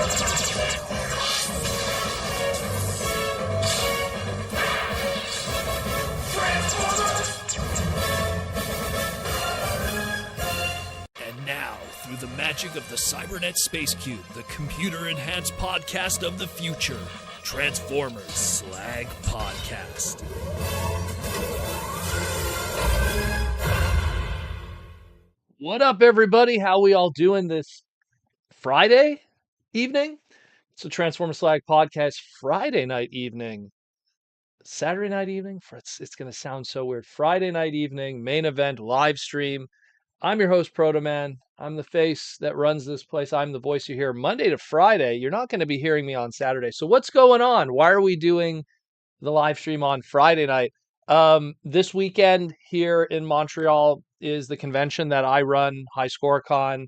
And now, through the magic of the Cybernet Space Cube, the computer-enhanced podcast of the future, Transformers Slag Podcast. What up, everybody? How we all doing this Friday evening? It's a Transformers Slag Podcast Friday night evening. Saturday night evening? It's going to sound so weird. Friday night evening, main event, live stream. I'm your host, Protoman. I'm the face that runs this place. I'm the voice you hear Monday to Friday. You're not going to be hearing me on Saturday. So what's going on? Why are we doing the live stream on Friday night? This weekend here in Montreal is the convention that I run, High Score Con.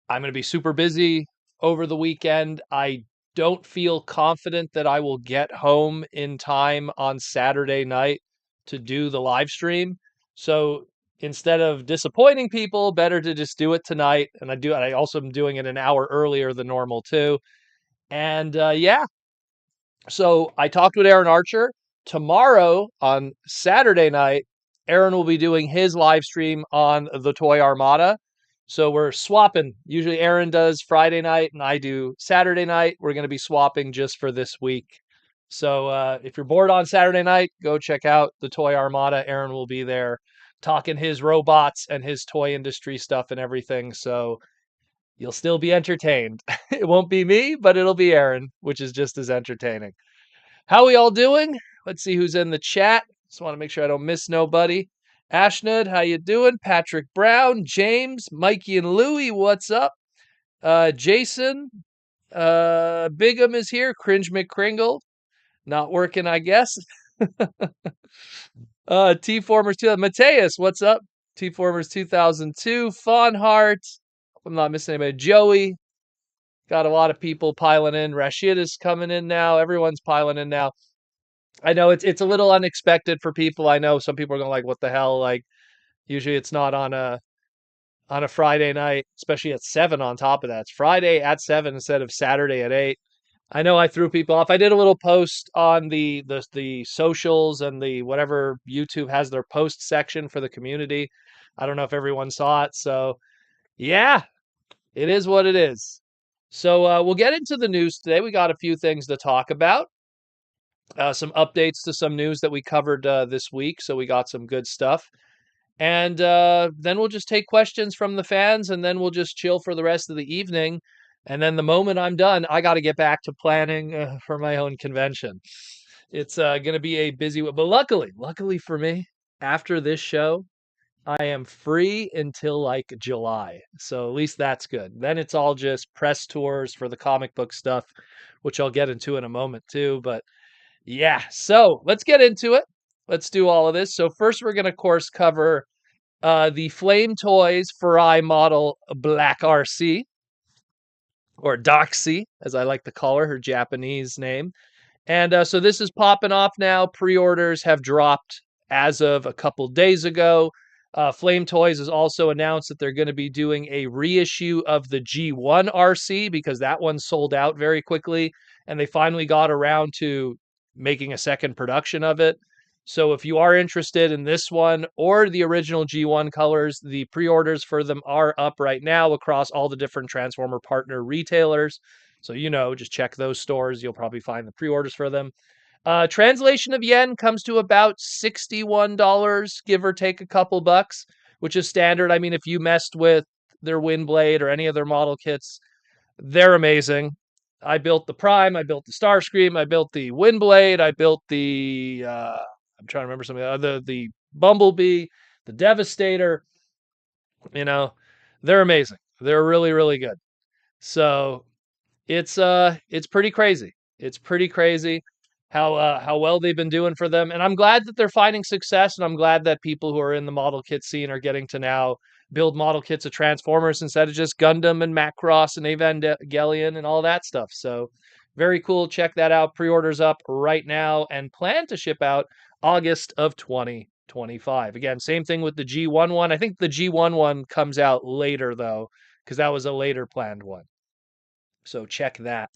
I'm going to be super busy over the weekend. I don't feel confident that I will get home in time on Saturday night to do the live stream. So instead of disappointing people, better to just do it tonight. And I also am doing it an hour earlier than normal too. And yeah, so I talked with Aaron Archer. Tomorrow on Saturday night, Aaron will be doing his live stream on the Toy Armada. So we're swapping. Usually Aaron does Friday night and I do Saturday night. We're going to be swapping just for this week. So if you're bored on Saturday night, go check out the Toy Armada. Aaron will be there talking his robots and his toy industry stuff and everything. So you'll still be entertained. It won't be me, but it'll be Aaron, which is just as entertaining. How we all doing? Let's see who's in the chat. Just want to make sure I don't miss nobody. Ashnud, how you doing? Patrick Brown, James, Mikey and Louie, what's up? Jason, Bigham is here. Cringe McCringle, not working, I guess. T-Formers 2000. Mateus, what's up? T-Formers 2002. Fawnheart. I'm not missing anybody. Joey. Got a lot of people piling in. Rashid is coming in now. Everyone's piling in now. I know it's a little unexpected for people. I know some people are going like, what the hell? Like, usually it's not on a Friday night, especially at 7 on top of that. It's Friday at 7 instead of Saturday at 8. I know I threw people off. I did a little post on the socials and the whatever YouTube has their post section for the community. I don't know if everyone saw it. So yeah, it is what it is. So we'll get into the news today. We got a few things to talk about. Some updates to some news that we covered this week. So we got some good stuff. And then we'll just take questions from the fans and then we'll just chill for the rest of the evening. And then the moment I'm done, I got to get back to planning for my own convention. It's going to be a busy one. But luckily for me, after this show, I am free until like July. So at least that's good. Then it's all just press tours for the comic book stuff, which I'll get into in a moment too. But yeah, so let's get into it. Let's do all of this. So first we're going to, of course, cover the Flame Toys Farai model Black RC, or Doxy, as I like to call her Japanese name. And so this is popping off now. Pre-orders have dropped as of a couple days ago. Flame Toys has also announced that they're going to be doing a reissue of the G1 RC because that one sold out very quickly, and they finally got around to making a second production of it. So if you are interested in this one or the original G1 colors, the pre-orders for them are up right now across all the different Transformer partner retailers. So, just check those stores. You'll probably find the pre-orders for them. Translation of yen comes to about $61, give or take a couple bucks, which is standard. I mean, if you messed with their Windblade or any of their model kits, they're amazing. I built the Prime, I built the Starscream, I built the Windblade, I built the I'm trying to remember something. The Bumblebee, the Devastator. They're amazing. They're really, really good. So it's pretty crazy. It's pretty crazy how well they've been doing for them. And I'm glad that they're finding success, and I'm glad that people who are in the model kit scene are getting to now build model kits of Transformers instead of just Gundam and Macross and Evangelion and all that stuff. So very cool. Check that out. Pre-orders up right now and plan to ship out August of 2025. Again, same thing with the G1 one. I think the G1 one comes out later though, because that was a later planned one. So check that.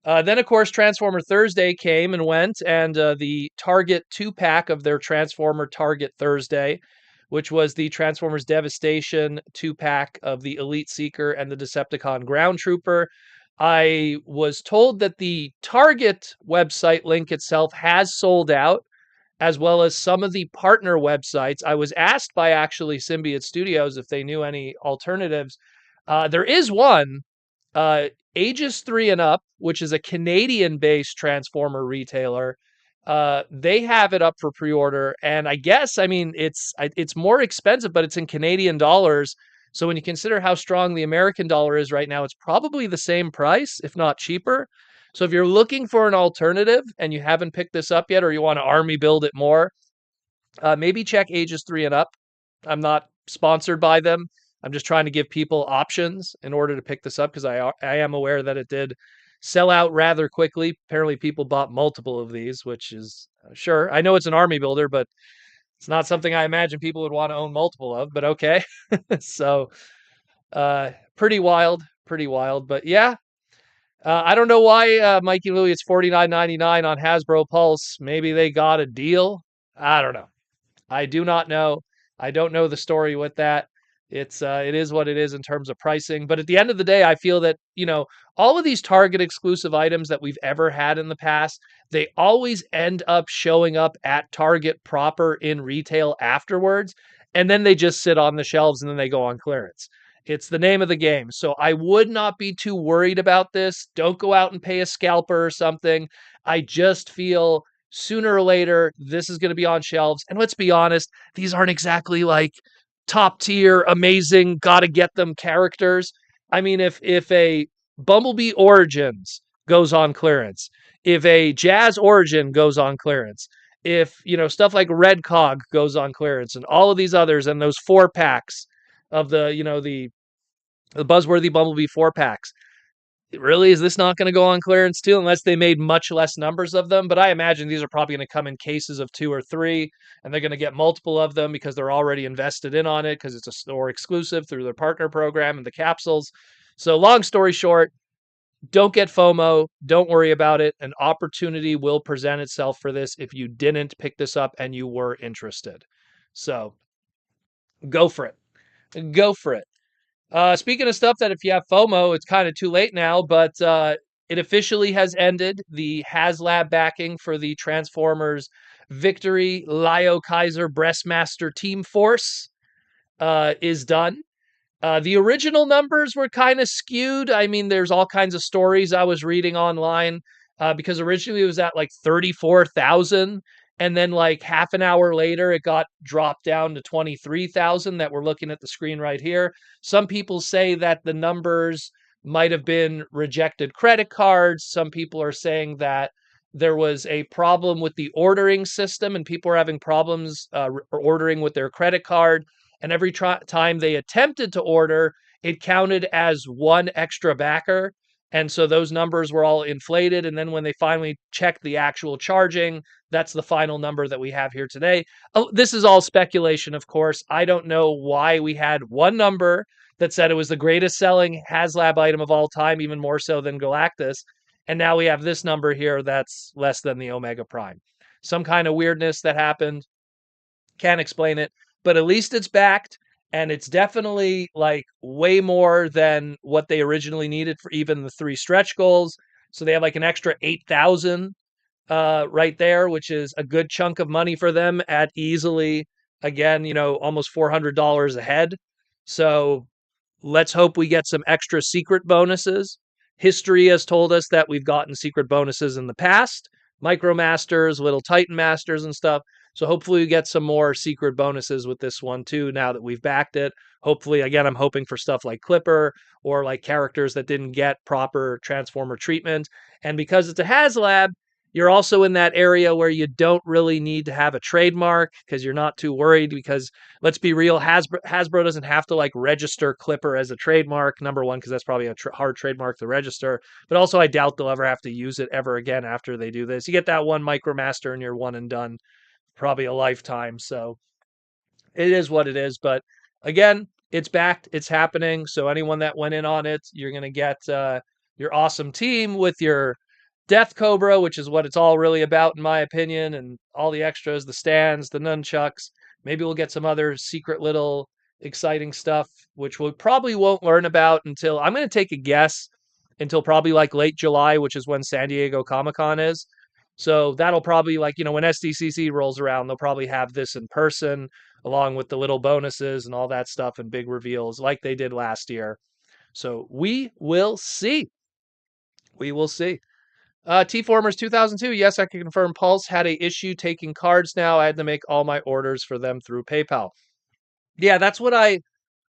Then, of course, Transformer Thursday came and went, and the Target 2-pack of their Transformer Target Thursday, which was the Transformers Devastation 2-pack of the Elite Seeker and the Decepticon Ground Trooper. I was told that the Target website link itself has sold out, as well as some of the partner websites. I was asked by actually Symbiot Studios if they knew any alternatives. There is one, uh, Ages 3 and Up, which is a Canadian-based Transformer retailer. They have it up for pre-order, and I guess, I mean, it's more expensive, but it's in Canadian dollars. So when you consider how strong the American dollar is right now, it's probably the same price, if not cheaper. So if you're looking for an alternative and you haven't picked this up yet, or you want to army build it more, maybe check Ages 3 and Up. I'm not sponsored by them. I'm just trying to give people options in order to pick this up, because I am aware that it did sell out rather quickly. Apparently, people bought multiple of these, which is sure. I know it's an army builder, but it's not something I imagine people would want to own multiple of. But okay, so pretty wild, pretty wild. But yeah, I don't know why Mikey Louie it's $49.99 on Hasbro Pulse. Maybe they got a deal. I don't know. I do not know. I don't know the story with that. It is what it is in terms of pricing. But at the end of the day, I feel that, all of these Target exclusive items that we've ever had in the past, they always end up showing up at Target proper in retail afterwards, and then they just sit on the shelves and then they go on clearance. It's the name of the game. So I would not be too worried about this. Don't go out and pay a scalper or something. I just feel sooner or later this is going to be on shelves. And let's be honest, these aren't exactly like top tier, amazing, gotta get them characters. I mean, if a Bumblebee Origins goes on clearance, if a Jazz Origin goes on clearance, if stuff like Red Cog goes on clearance, and all of these others, and those 4-packs of the Buzzworthy Bumblebee 4-packs, really, is this not going to go on clearance too, unless they made much less numbers of them? But I imagine these are probably going to come in cases of 2 or 3, and they're going to get multiple of them because they're already invested in on it, because it's a store exclusive through their partner program and the capsules. So long story short, don't get FOMO. Don't worry about it. An opportunity will present itself for this if you didn't pick this up and you were interested. So go for it. Go for it. Speaking of stuff that if you have FOMO, it's kind of too late now, but it officially has ended. The Haslab backing for the Transformers Victory Leo Kaiser Breastmaster Team Force is done. The original numbers were kind of skewed. I mean, there's all kinds of stories I was reading online, because originally it was at like 34,000. And then, like half an hour later, it got dropped down to 23,000 that we're looking at the screen right here. Some people say that the numbers might have been rejected credit cards. Some people are saying that there was a problem with the ordering system and people are having problems ordering with their credit card. And every time they attempted to order, it counted as one extra backer. And so those numbers were all inflated. And then when they finally checked the actual charging, that's the final number that we have here today. Oh, this is all speculation, of course. I don't know why we had one number that said it was the greatest selling HasLab item of all time, even more so than Galactus. And now we have this number here that's less than the Omega Prime. Some kind of weirdness that happened. Can't explain it, but at least it's backed, and it's definitely like way more than what they originally needed for even the 3 stretch goals. So they have like an extra 8,000 right there, which is a good chunk of money for them at easily, again, almost $400 a head. So let's hope we get some extra secret bonuses. History has told us that we've gotten secret bonuses in the past, Micromasters, Little Titan Masters, and stuff. So hopefully we get some more secret bonuses with this one too, now that we've backed it. Hopefully, again, I'm hoping for stuff like Clipper or like characters that didn't get proper Transformer treatment. And because it's a HasLab, you're also in that area where you don't really need to have a trademark because you're not too worried, because let's be real, Hasbro doesn't have to like register Clipper as a trademark, number one, because that's probably a hard trademark to register. But also, I doubt they'll ever have to use it ever again after they do this. You get that one Micromaster and you're one and done, probably a lifetime. So it is what it is. But again, it's backed, it's happening. So anyone that went in on it, you're your awesome team with your Death Cobra, which is what it's all really about, in my opinion, and all the extras, the stands, the nunchucks. Maybe we'll get some other secret little exciting stuff, which we probably won't learn about until I'm going to take a guess until probably like late July, which is when San Diego Comic Con is. So that'll probably like, when SDCC rolls around, they'll probably have this in person along with the little bonuses and all that stuff and big reveals like they did last year. So we will see. We will see. T-Formers 2002. Yes, I can confirm Pulse had a issue taking cards now. I had to make all my orders for them through PayPal. Yeah, that's what I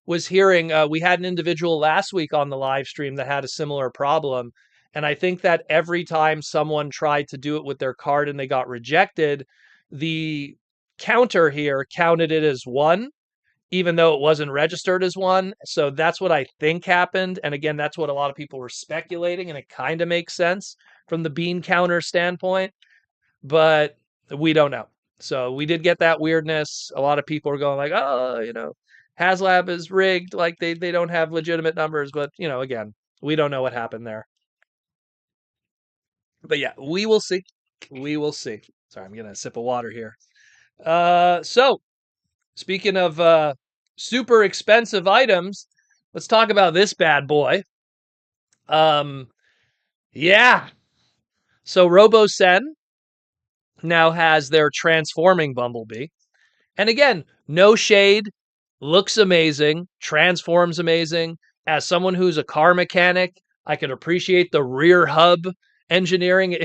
was hearing. We had an individual last week on the live stream that had a similar problem. And I think that every time someone tried to do it with their card and they got rejected, the counter here counted it as one, even though it wasn't registered as one. So that's what I think happened. And again, that's what a lot of people were speculating, and it kind of makes sense from the bean counter standpoint, but we don't know. So we did get that weirdness. A lot of people are going like, oh, Haslab is rigged, like they don't have legitimate numbers, but again, we don't know what happened there. But yeah, we will see. We will see. Sorry, I'm getting a sip of water here. So speaking of super expensive items, let's talk about this bad boy. Yeah. So Robosen now has their transforming Bumblebee. And again, no shade, looks amazing, transforms amazing. As someone who's a car mechanic, I can appreciate the rear hub engineering.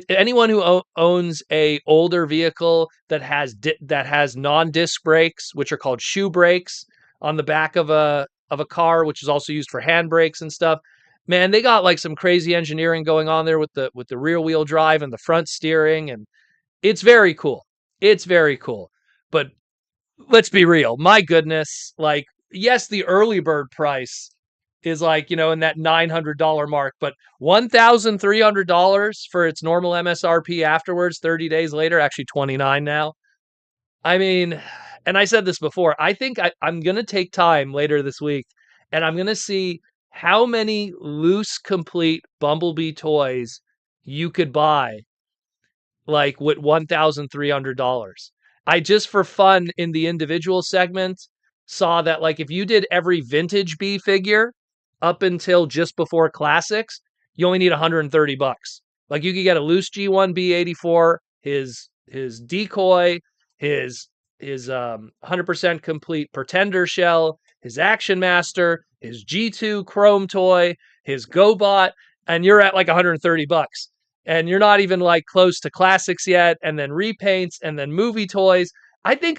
Anyone who owns a older vehicle that has non-disc brakes, which are called shoe brakes, on the back of a car, which is also used for hand brakes and stuff. Man, they got like some crazy engineering going on there with the rear wheel drive and the front steering, and it's very cool. It's very cool. But let's be real. My goodness, like, yes, the early bird price is like, in that $900 mark, but $1,300 for its normal MSRP afterwards, 30 days later, actually 29 now. I mean, and I said this before, I think I'm going to take time later this week and I'm going to see how many loose, complete Bumblebee toys you could buy like with $1,300. I just for fun in the individual segment saw that like if you did every vintage B figure up until just before classics, you only need 130 bucks. Like you could get a loose G1 B84, his decoy, his 100% complete Pretender shell, his Action Master, his G2 Chrome toy, his GoBot, and you're at like 130 bucks. And you're not even like close to classics yet, and then repaints, and then movie toys. I think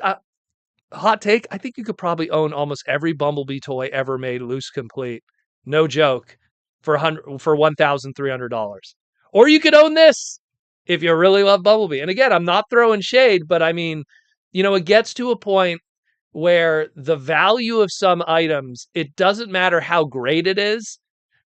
hot take. I think you could probably own almost every Bumblebee toy ever made, loose complete, no joke, for $1,300. Or you could own this if you really love Bumblebee. And again, I'm not throwing shade, but I mean, it gets to a point where the value of some items, it doesn't matter how great it is.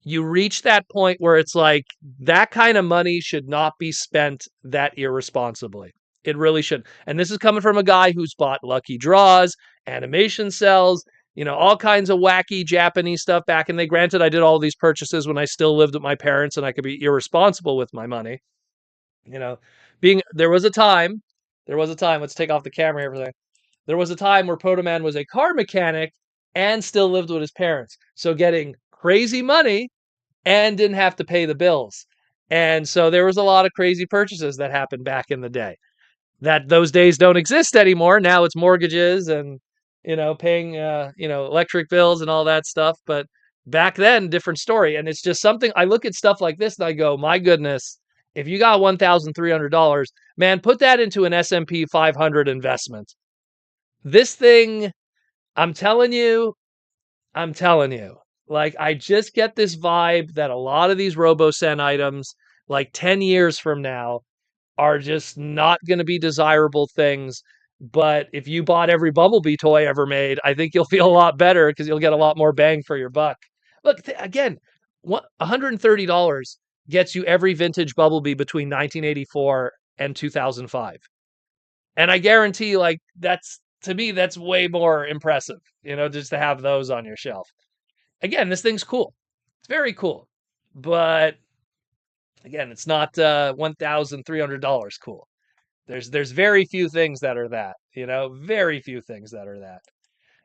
You reach that point where it's like that kind of money should not be spent that irresponsibly. It really should. And this is coming from a guy who's bought lucky draws, animation cells, all kinds of wacky Japanese stuff back in the day. Granted, I did all these purchases when I still lived with my parents and I could be irresponsible with my money. There was a time, let's take off the camera and everything. There was a time where Protoman was a car mechanic and still lived with his parents. So getting crazy money and didn't have to pay the bills. And so there was a lot of crazy purchases that happened back in the day. That those days don't exist anymore. Now it's mortgages and paying electric bills and all that stuff, but back then different story. And it's just something I look at stuff like this and I go, my goodness, if you got $1,300, man, put that into an S&P 500 investment. This thing, I'm telling you, like, I just get this vibe that a lot of these Robosen items, like 10 years from now, are just not going to be desirable things. But if you bought every Bumblebee toy ever made, I think you'll feel a lot better because you'll get a lot more bang for your buck. Look, again, $130 gets you every vintage Bumblebee between 1984 and 2005. And I guarantee, like, to me, that's way more impressive, just to have those on your shelf. Again, this thing's cool. It's very cool. But again, it's not $1,300 cool. There's very few things that are that, very few things that are that.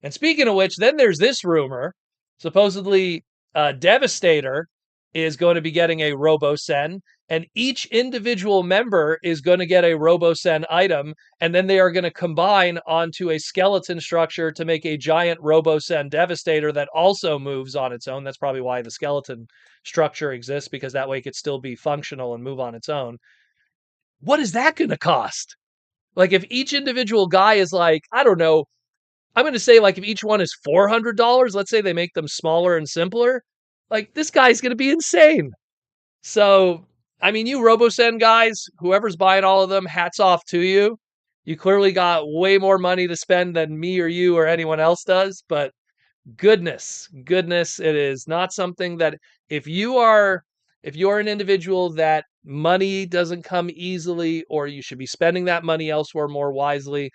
And speaking of which, then there's this rumor. Supposedly, Devastator is going to be getting a Robosen, and each individual member is going to get a Robosen item, and then they are going to combine onto a skeleton structure to make a giant Robosen Devastator that also moves on its own. That's probably why the skeleton structure exists, because that way it could still be functional and move on its own. What is that going to cost? Like, if each individual guy is like, I don't know, I'm going to say, like, if each one is $400, let's say they make them smaller and simpler, like, this guy's going to be insane. So, I mean, you Robosen guys, whoever's buying all of them, hats off to you. You clearly got way more money to spend than me or you or anyone else does, but goodness, it is not something that if you're an individual that money doesn't come easily, or you should be spending that money elsewhere more wisely,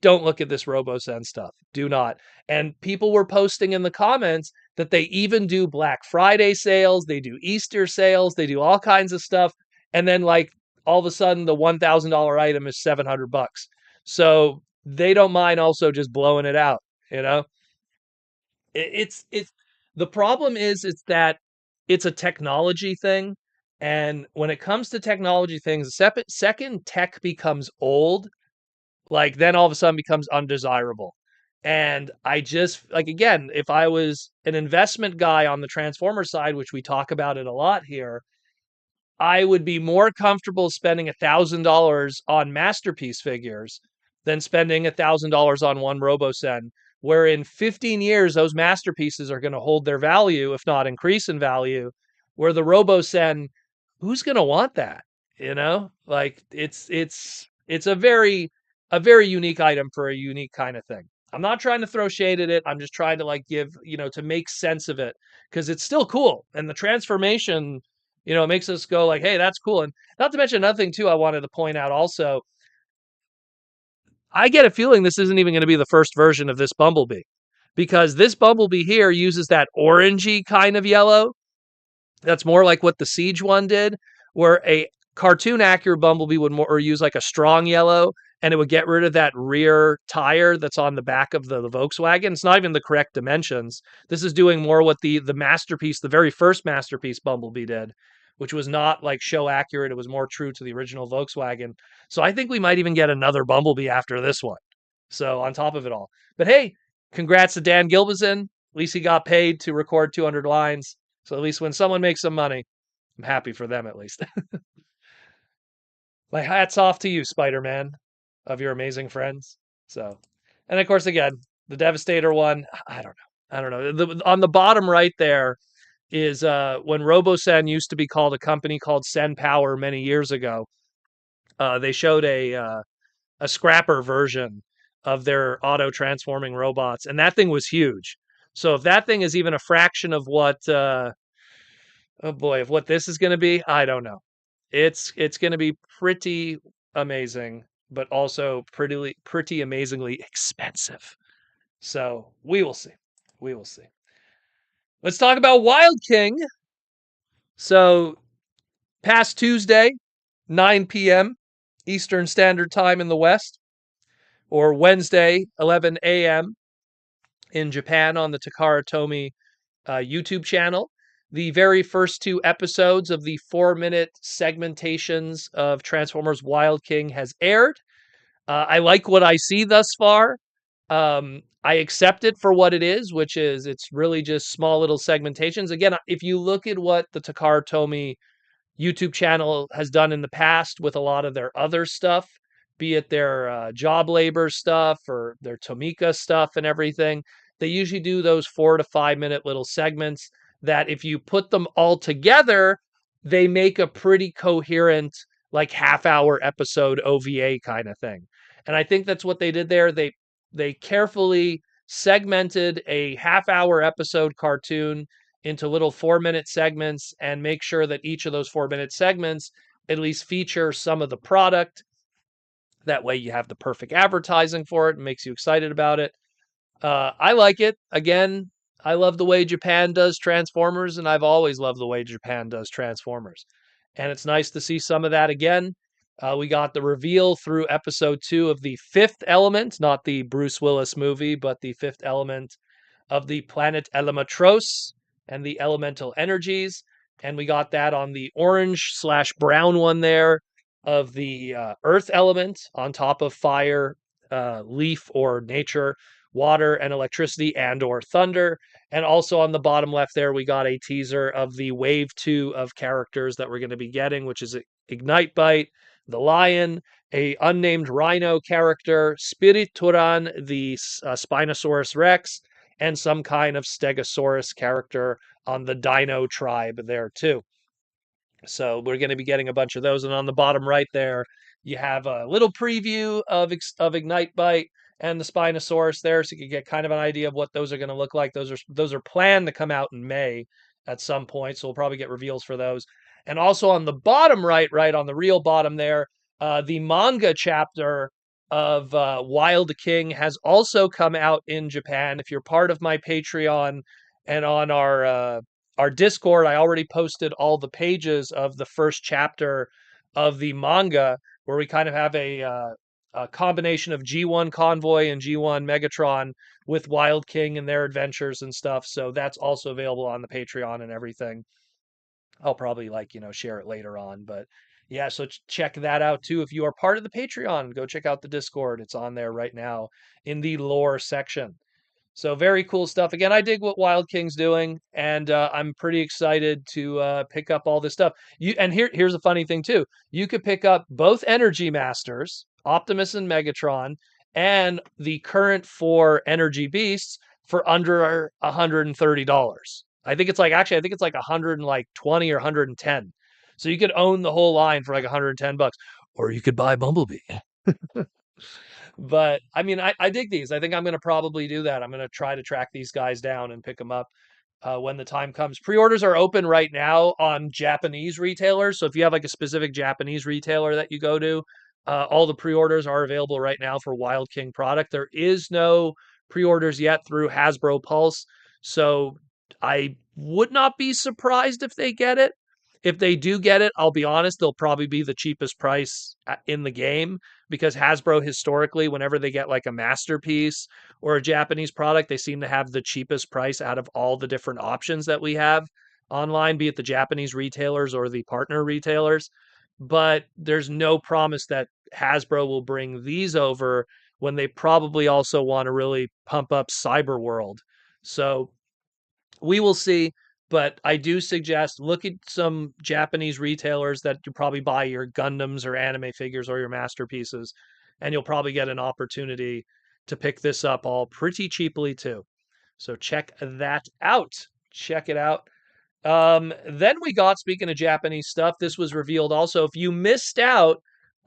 don't look at this Robosen stuff. Do not. And people were posting in the comments that they even do Black Friday sales, they do Easter sales, they do all kinds of stuff. And then, like, all of a sudden the $1,000 item is $700. So they don't mind also just blowing it out, you know? It's the problem is it's that it's a technology thing. And when it comes to technology things, the second tech becomes old, like, then all of a sudden becomes undesirable. And I just, like, again, if I was an investment guy on the Transformer side, which we talk about it a lot here, I would be more comfortable spending $1,000 on masterpiece figures than spending $1,000 on one Robosen, where in 15 years those masterpieces are going to hold their value, if not increase in value. Where the Robosen, who's going to want that? Like, it's a very unique item for a unique kind of thing. I'm not trying to throw shade at it. I'm just trying to, like, give, to make sense of it, because it's still cool. And the transformation, it makes us go like, hey, that's cool. And not to mention another thing too, I wanted to point out also, I get a feeling this isn't even going to be the first version of this Bumblebee, because this Bumblebee here uses that orangey kind of yellow. That's more like what the Siege one did, where a cartoon accurate Bumblebee would more use like a strong yellow, and it would get rid of that rear tire that's on the back of the Volkswagen. It's not even the correct dimensions. This is doing more what the masterpiece, the very first masterpiece Bumblebee did, which was not like show accurate. It was more true to the original Volkswagen. So I think we might even get another Bumblebee after this one. So on top of it all. But hey, congrats to Dan Gilbison. At least he got paid to record 200 lines. So at least when someone makes some money, I'm happy for them at least. My hat's off to you, Spider-Man, of your amazing friends. So, and of course, again, the Devastator one, I don't know. On the bottom right there is when Robosen used to be called a company called Sen Power many years ago. They showed a scrapper version of their auto transforming robots, and that thing was huge. So if that thing is even a fraction of what oh boy, of what this is going to be, I don't know. It's going to be pretty amazing, but also pretty amazingly expensive. So we will see. We will see. Let's talk about Wild King. So past Tuesday, 9 p.m. Eastern Standard Time in the West, or Wednesday, 11 a.m. in Japan on the Takara Tomy YouTube channel. The very first two episodes of the 4-minute segmentations of Transformers Wild King has aired. I like what I see thus far. I accept it for what it is, which is it's really just small little segmentations. Again, if you look at what the Takara Tomy YouTube channel has done in the past with a lot of their other stuff, be it their job labor stuff or their Tomika stuff and everything, they usually do those 4 to 5 minute little segments that if you put them all together, they make a pretty coherent, like, half-hour episode OVA kind of thing. And I think that's what they did there. They carefully segmented a half-hour episode cartoon into little 4-minute segments and make sure that each of those 4-minute segments at least feature some of the product. That way you have the perfect advertising for it and makes you excited about it. I like it. Again, I love the way Japan does Transformers, and I've always loved the way Japan does Transformers. And it's nice to see some of that again. We got the reveal through episode 2 of the Fifth Element, not the Bruce Willis movie, but the Fifth Element of the planet Elematros and the elemental energies. And we got that on the orange/brown one there of the earth element on top of fire, leaf or nature, water and electricity and or thunder. And also on the bottom left there, we got a teaser of the wave 2 of characters that we're going to be getting, which is Ignite Bite, the lion, a unnamed rhino character, Spirituran, the Spinosaurus Rex, and some kind of Stegosaurus character on the Dino tribe there too. So we're going to be getting a bunch of those. And on the bottom right there, you have a little preview of Ignite Bite and the Spinosaurus there, so you can get kind of an idea of what those are going to look like. Those are planned to come out in May at some point, so we'll probably get reveals for those. And also on the bottom right on the real bottom there, the manga chapter of Wild King has also come out in Japan. If you're part of my Patreon and on our Discord, I already posted all the pages of the first chapter of the manga, where we kind of have a combination of G1 Convoy and G1 Megatron with Wild King and their adventures and stuff. So that's also available on the Patreon and everything. I'll probably share it later on, but yeah, so check that out too. If you are part of the Patreon, go check out the Discord. It's on there right now in the lore section. So very cool stuff. Again, I dig what Wild King's doing, and I'm pretty excited to pick up all this stuff. Here's a funny thing too. You could pick up both Energy Masters, Optimus and Megatron, and the current 4 Energy Beasts for under $130. I think it's like 120 or 110. So you could own the whole line for like 110 bucks, or you could buy Bumblebee. But I mean, I dig these. I think I'm going to probably do that. I'm going to try to track these guys down and pick them up when the time comes. Pre-orders are open right now on Japanese retailers. So if you have like a specific Japanese retailer that you go to, all the pre-orders are available right now for Wild King product. There is no pre-orders yet through Hasbro Pulse. So I would not be surprised if they get it. If they do get it, I'll be honest, they'll probably be the cheapest price in the game, because Hasbro historically, whenever they get like a masterpiece or a Japanese product, they seem to have the cheapest price out of all the different options that we have online, be it the Japanese retailers or the partner retailers. But there's no promise that Hasbro will bring these over when they probably also want to really pump up Cyber World. So we will see, but I do suggest look at some Japanese retailers that you probably buy your Gundams or anime figures or your masterpieces, and you'll probably get an opportunity to pick this up all pretty cheaply too. So check that out. Check it out. Then we got, speaking of Japanese stuff, this was revealed also. If you missed out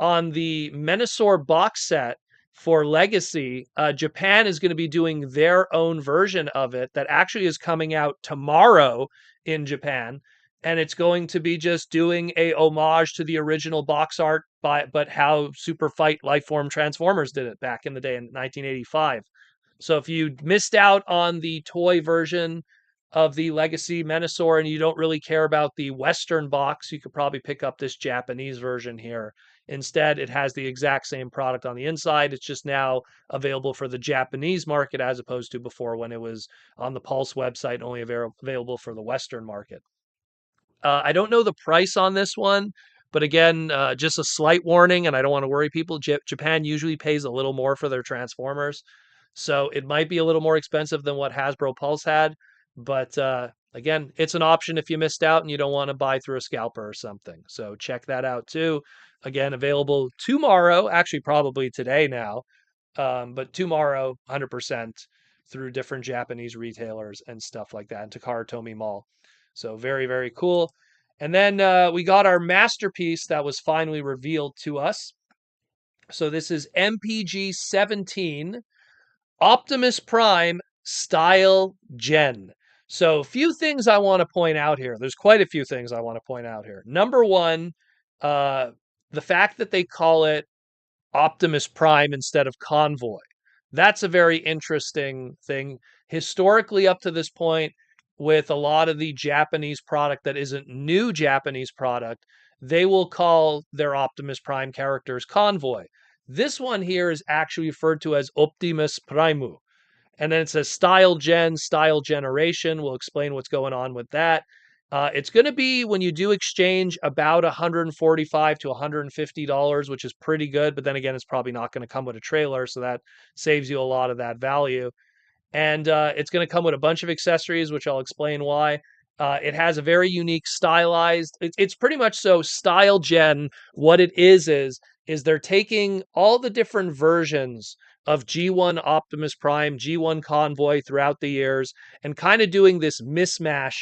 on the Menasor box set for Legacy, Japan is going to be doing their own version of it that actually is coming out tomorrow in Japan. And it's going to be just doing a homage to the original box art, but how Super Fight Lifeform Transformers did it back in the day in 1985. So if you missed out on the toy version of the Legacy Menasor and you don't really care about the Western box, you could probably pick up this Japanese version here. Instead, it has the exact same product on the inside. It's just now available for the Japanese market as opposed to before, when it was on the Pulse website, only available for the Western market. I don't know the price on this one, but again, just a slight warning, and I don't want to worry people. Japan usually pays a little more for their Transformers, so it might be a little more expensive than what Hasbro Pulse had. But again, it's an option if you missed out and you don't want to buy through a scalper or something. So check that out too. Again, available tomorrow, actually probably today now, but tomorrow, 100% through different Japanese retailers and stuff like that, and Takara Tomy Mall. So very, very cool. And then we got our masterpiece that was finally revealed to us. So this is MPG 17 Optimus Prime Style Gen. So a few things I want to point out here. There's quite a few things I want to point out here. Number one, the fact that they call it Optimus Prime instead of Convoy. That's a very interesting thing. Historically, up to this point, with a lot of the Japanese product that isn't new Japanese product, they will call their Optimus Prime characters Convoy. This one here is actually referred to as Optimus Prime. And then it says style gen, style generation. We'll explain what's going on with that. It's going to be, when you do exchange, about $145 to $150, which is pretty good. But then again, it's probably not going to come with a trailer, so that saves you a lot of that value. And it's going to come with a bunch of accessories, which I'll explain why. It has a very unique stylized. It's pretty much so style gen. What it is they're taking all the different versions of G1 Optimus Prime, G1 Convoy throughout the years, and kind of doing this mismatch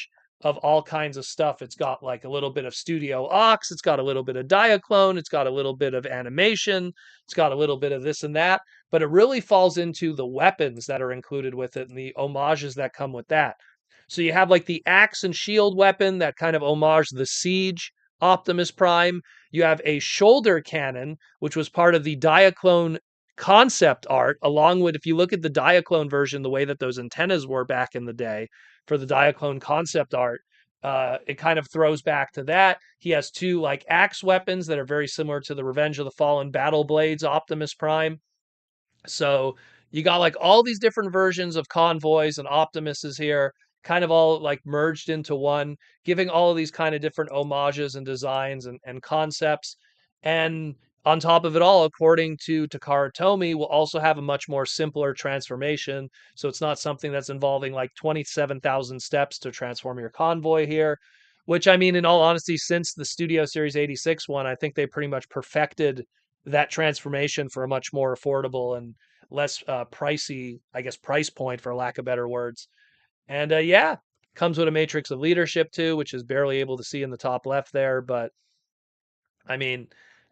of all kinds of stuff. It's got like a little bit of Studio Ox, it's got a little bit of Diaclone, it's got a little bit of animation, it's got a little bit of this and that, but it really falls into the weapons that are included with it and the homages that come with that. So you have like the axe and shield weapon that kind of homage the Siege Optimus Prime. You have a shoulder cannon, which was part of the Diaclone concept art, along with, if you look at the Diaclone version, the way that those antennas were back in the day for the Diaclone concept art, it kind of throws back to that. He has two like axe weapons that are very similar to the Revenge of the Fallen Battle Blades Optimus Prime. So you got like all these different versions of convoys and Optimuses here, kind of all like merged into one, giving all of these kind of different homages and designs and concepts. And on top of it all, according to Takara Tomy, will also have a much more simpler transformation. So it's not something that's involving like 27,000 steps to transform your convoy here. Which, I mean, in all honesty, since the Studio Series 86 one, I think they pretty much perfected that transformation for a much more affordable and less pricey, I guess, price point, for lack of better words. And yeah, comes with a matrix of leadership too, which is barely able to see in the top left there. But I mean,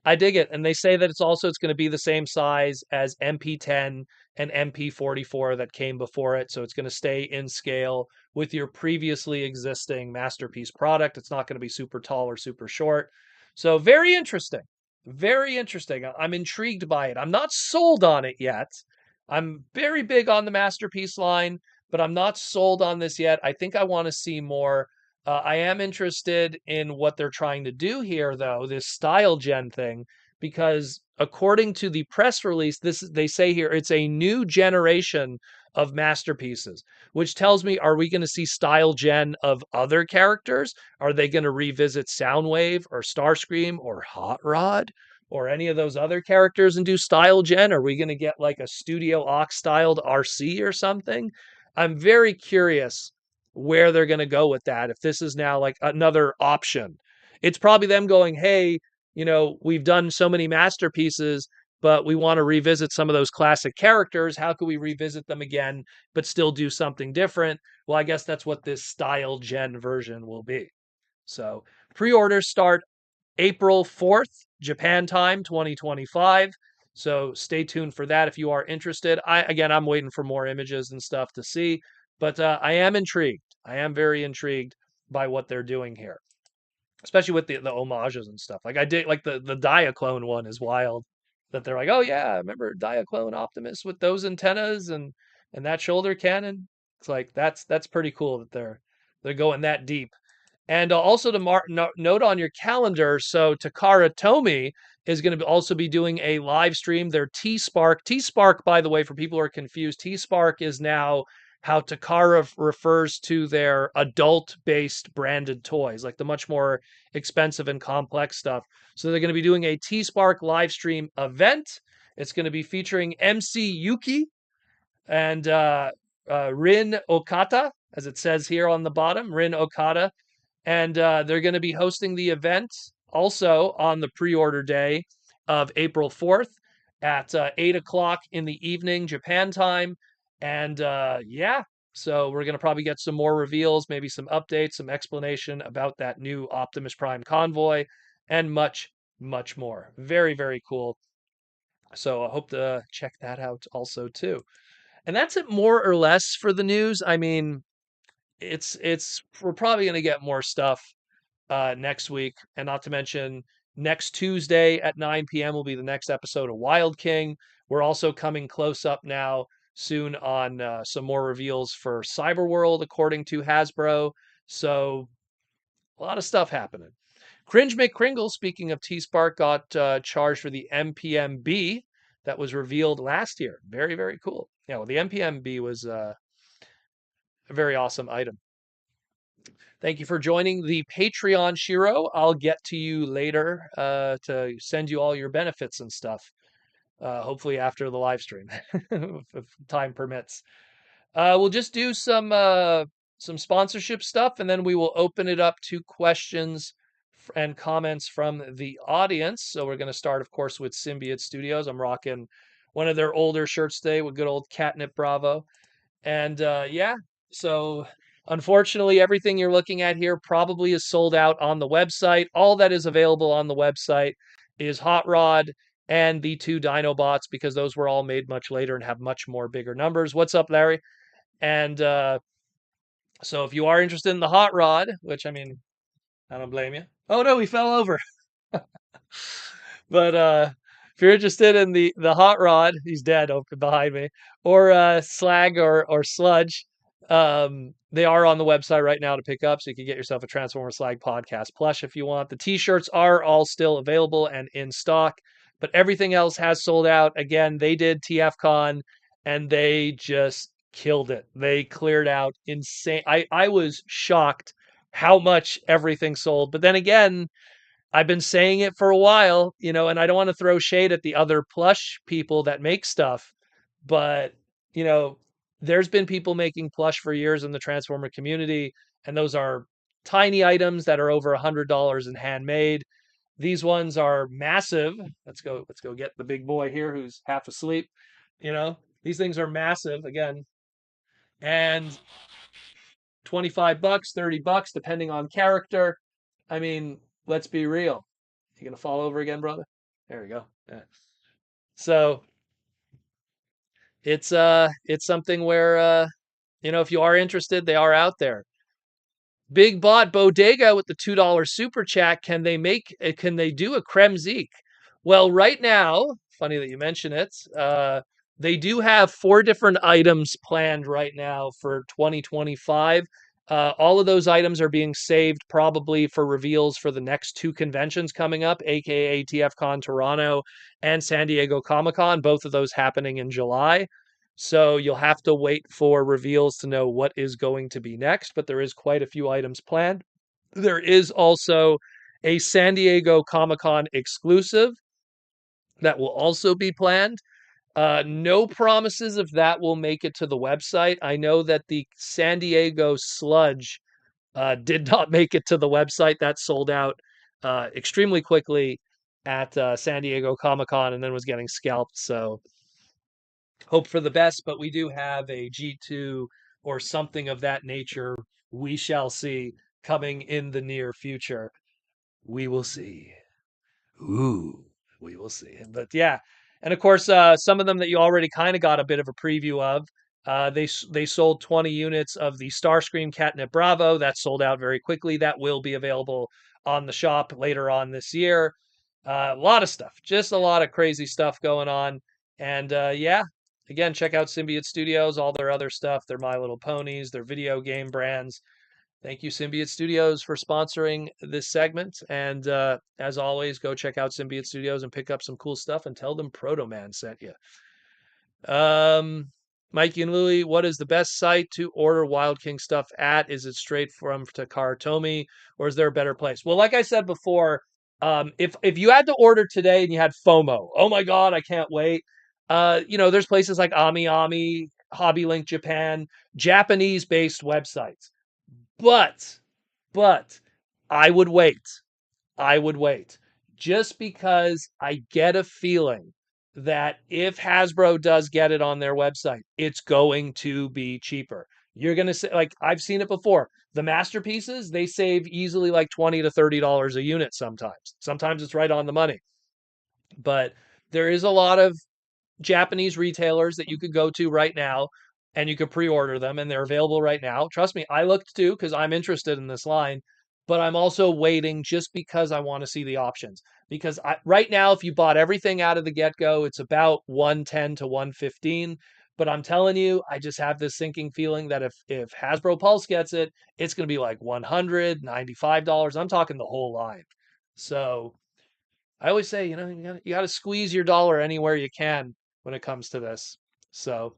I dig it. And they say that it's going to be the same size as MP10 and MP44 that came before it. So it's going to stay in scale with your previously existing Masterpiece product. It's not going to be super tall or super short. So very interesting. Very interesting. I'm intrigued by it. I'm not sold on it yet. I'm very big on the Masterpiece line, but I'm not sold on this yet. I think I want to see more. I am interested in what they're trying to do here, though, this style gen thing, because according to the press release, this they say here it's a new generation of masterpieces, which tells me, are we going to see style gen of other characters? Are they going to revisit Soundwave or Starscream or Hot Rod or any of those other characters and do style gen? Are we going to get like a Studio Ox styled RC or something? I'm very curious where they're going to go with that. If this is now like another option, it's probably them going, hey, we've done so many masterpieces, but we want to revisit some of those classic characters. How can we revisit them again, but still do something different? Well, I guess that's what this style gen version will be. So pre-orders start April 4th, Japan time, 2025. So stay tuned for that if you are interested. I'm waiting for more images and stuff to see, but I am intrigued. I am very intrigued by what they're doing here, especially with the homages and stuff. Like I did, like the Diaclone one is wild. That they're like, oh yeah, remember Diaclone Optimus with those antennas and that shoulder cannon. It's like that's pretty cool that they're going that deep. And also to note on your calendar, so Takara Tomy is going to also be doing a live stream. Their T-Spark. T-Spark, by the way, for people who are confused, T-Spark is now how Takara refers to their adult-based branded toys, like the much more expensive and complex stuff. So they're going to be doing a T-Spark live stream event. It's going to be featuring MC Yuki and Rin Okata, as it says here on the bottom, Rin Okada. And they're going to be hosting the event also on the pre-order day of April 4th at 8 o'clock in the evening, Japan time. And yeah, so we're going to probably get some more reveals, maybe some updates, some explanation about that new Optimus Prime convoy, and much, much more. Very, very cool. So I hope to check that out also too. And that's it more or less for the news. I mean, it's we're probably going to get more stuff next week, and not to mention next Tuesday at 9 p.m. will be the next episode of Wild King. We're also coming close up now soon on some more reveals for Cyberworld, according to Hasbro. So a lot of stuff happening. Cringe McCringle, speaking of T-Spark, got charged for the MPMB that was revealed last year. Very, very cool. Yeah, well, the MPMB was a very awesome item. Thank you for joining the Patreon, Shiro. I'll get to you later to send you all your benefits and stuff. Hopefully after the live stream, if time permits. We'll just do some sponsorship stuff, and then we will open it up to questions and comments from the audience. So we're going to start, of course, with Symbiot Studios. I'm rocking one of their older shirts today with good old Catnip Bravo. And yeah, so unfortunately, everything you're looking at here probably is sold out on the website. All that is available on the website is Hot Rod and the two Dinobots, because those were all made much later and have much more bigger numbers. What's up, Larry? And so if you are interested in the Hot Rod, which I mean, I don't blame you. Oh no, he fell over. But if you're interested in the hot rod, he's dead over behind me, or slag or sludge, they are on the website right now to pick up, so you can get yourself a Transformer Slag podcast plush if you want. The t-shirts are all still available and in stock, but everything else has sold out. Again, they did TFCon and they just killed it. They cleared out insane. I was shocked how much everything sold. But then again, I've been saying it for a while, and I don't want to throw shade at the other plush people that make stuff, but you know, there's been people making plush for years in the Transformer community, and those are tiny items that are over $100 and handmade. These ones are massive. Let's go get the big boy here who's half asleep. These things are massive again, and $25, $30, depending on character. I mean, let's be real. You gonna fall over again, brother? There we go. Yeah. So it's something where if you are interested, they are out there. Big Bot Bodega with the $2 super chat. Can they do a Kremzik? Well, right now, funny that you mention it. They do have 4 different items planned right now for 2025. All of those items are being saved probably for reveals for the next 2 conventions coming up, aka TFCon Toronto and San Diego Comic-Con, both of those happening in July. So you'll have to wait for reveals to know what is going to be next, but there is quite a few items planned. There is also a San Diego Comic-Con exclusive that will also be planned. No promises if that will make it to the website. I know that the San Diego Sludge did not make it to the website. That sold out extremely quickly at San Diego Comic-Con and then was getting scalped. So hope for the best, but we do have a G2 or something of that nature. We shall see coming in the near future. We will see. Ooh, we will see. But yeah, and of course, some of them that you already kind of got a bit of a preview of. They sold 20 units of the Starscream Catnip Bravo. That sold out very quickly. That will be available on the shop later on this year. A lot of stuff, just a lot of crazy stuff going on. And yeah, again, check out Symbiot Studios, all their other stuff, their My Little Ponies, their video game brands. Thank you, Symbiot Studios, for sponsoring this segment. And as always, go check out Symbiot Studios and pick up some cool stuff and tell them Proto Man sent you. Mikey and Louie, what is the best site to order Wild King stuff at? Is it straight from Takara Tomy, or is there a better place? Well, like I said before, if you had to order today and you had FOMO, oh my God, I can't wait. There's places like AmiAmi, Hobby Link Japan, Japanese-based websites. But I would wait. I would wait. Just because I get a feeling that if Hasbro does get it on their website, it's going to be cheaper. You're going to say, like, I've seen it before. The masterpieces, they save easily like $20 to $30 a unit sometimes. Sometimes it's right on the money. But there is a lot of Japanese retailers that you could go to right now and you could pre-order them and they're available right now. Trust me, I looked too because I'm interested in this line. but I'm also waiting just because I want to see the options. Because right now, if you bought everything out of the get go, it's about 110 to 115. But I'm telling you, I just have this sinking feeling that if Hasbro Pulse gets it, it's going to be like $195. I'm talking the whole line. So I always say, you got to squeeze your dollar anywhere you can when it comes to this. So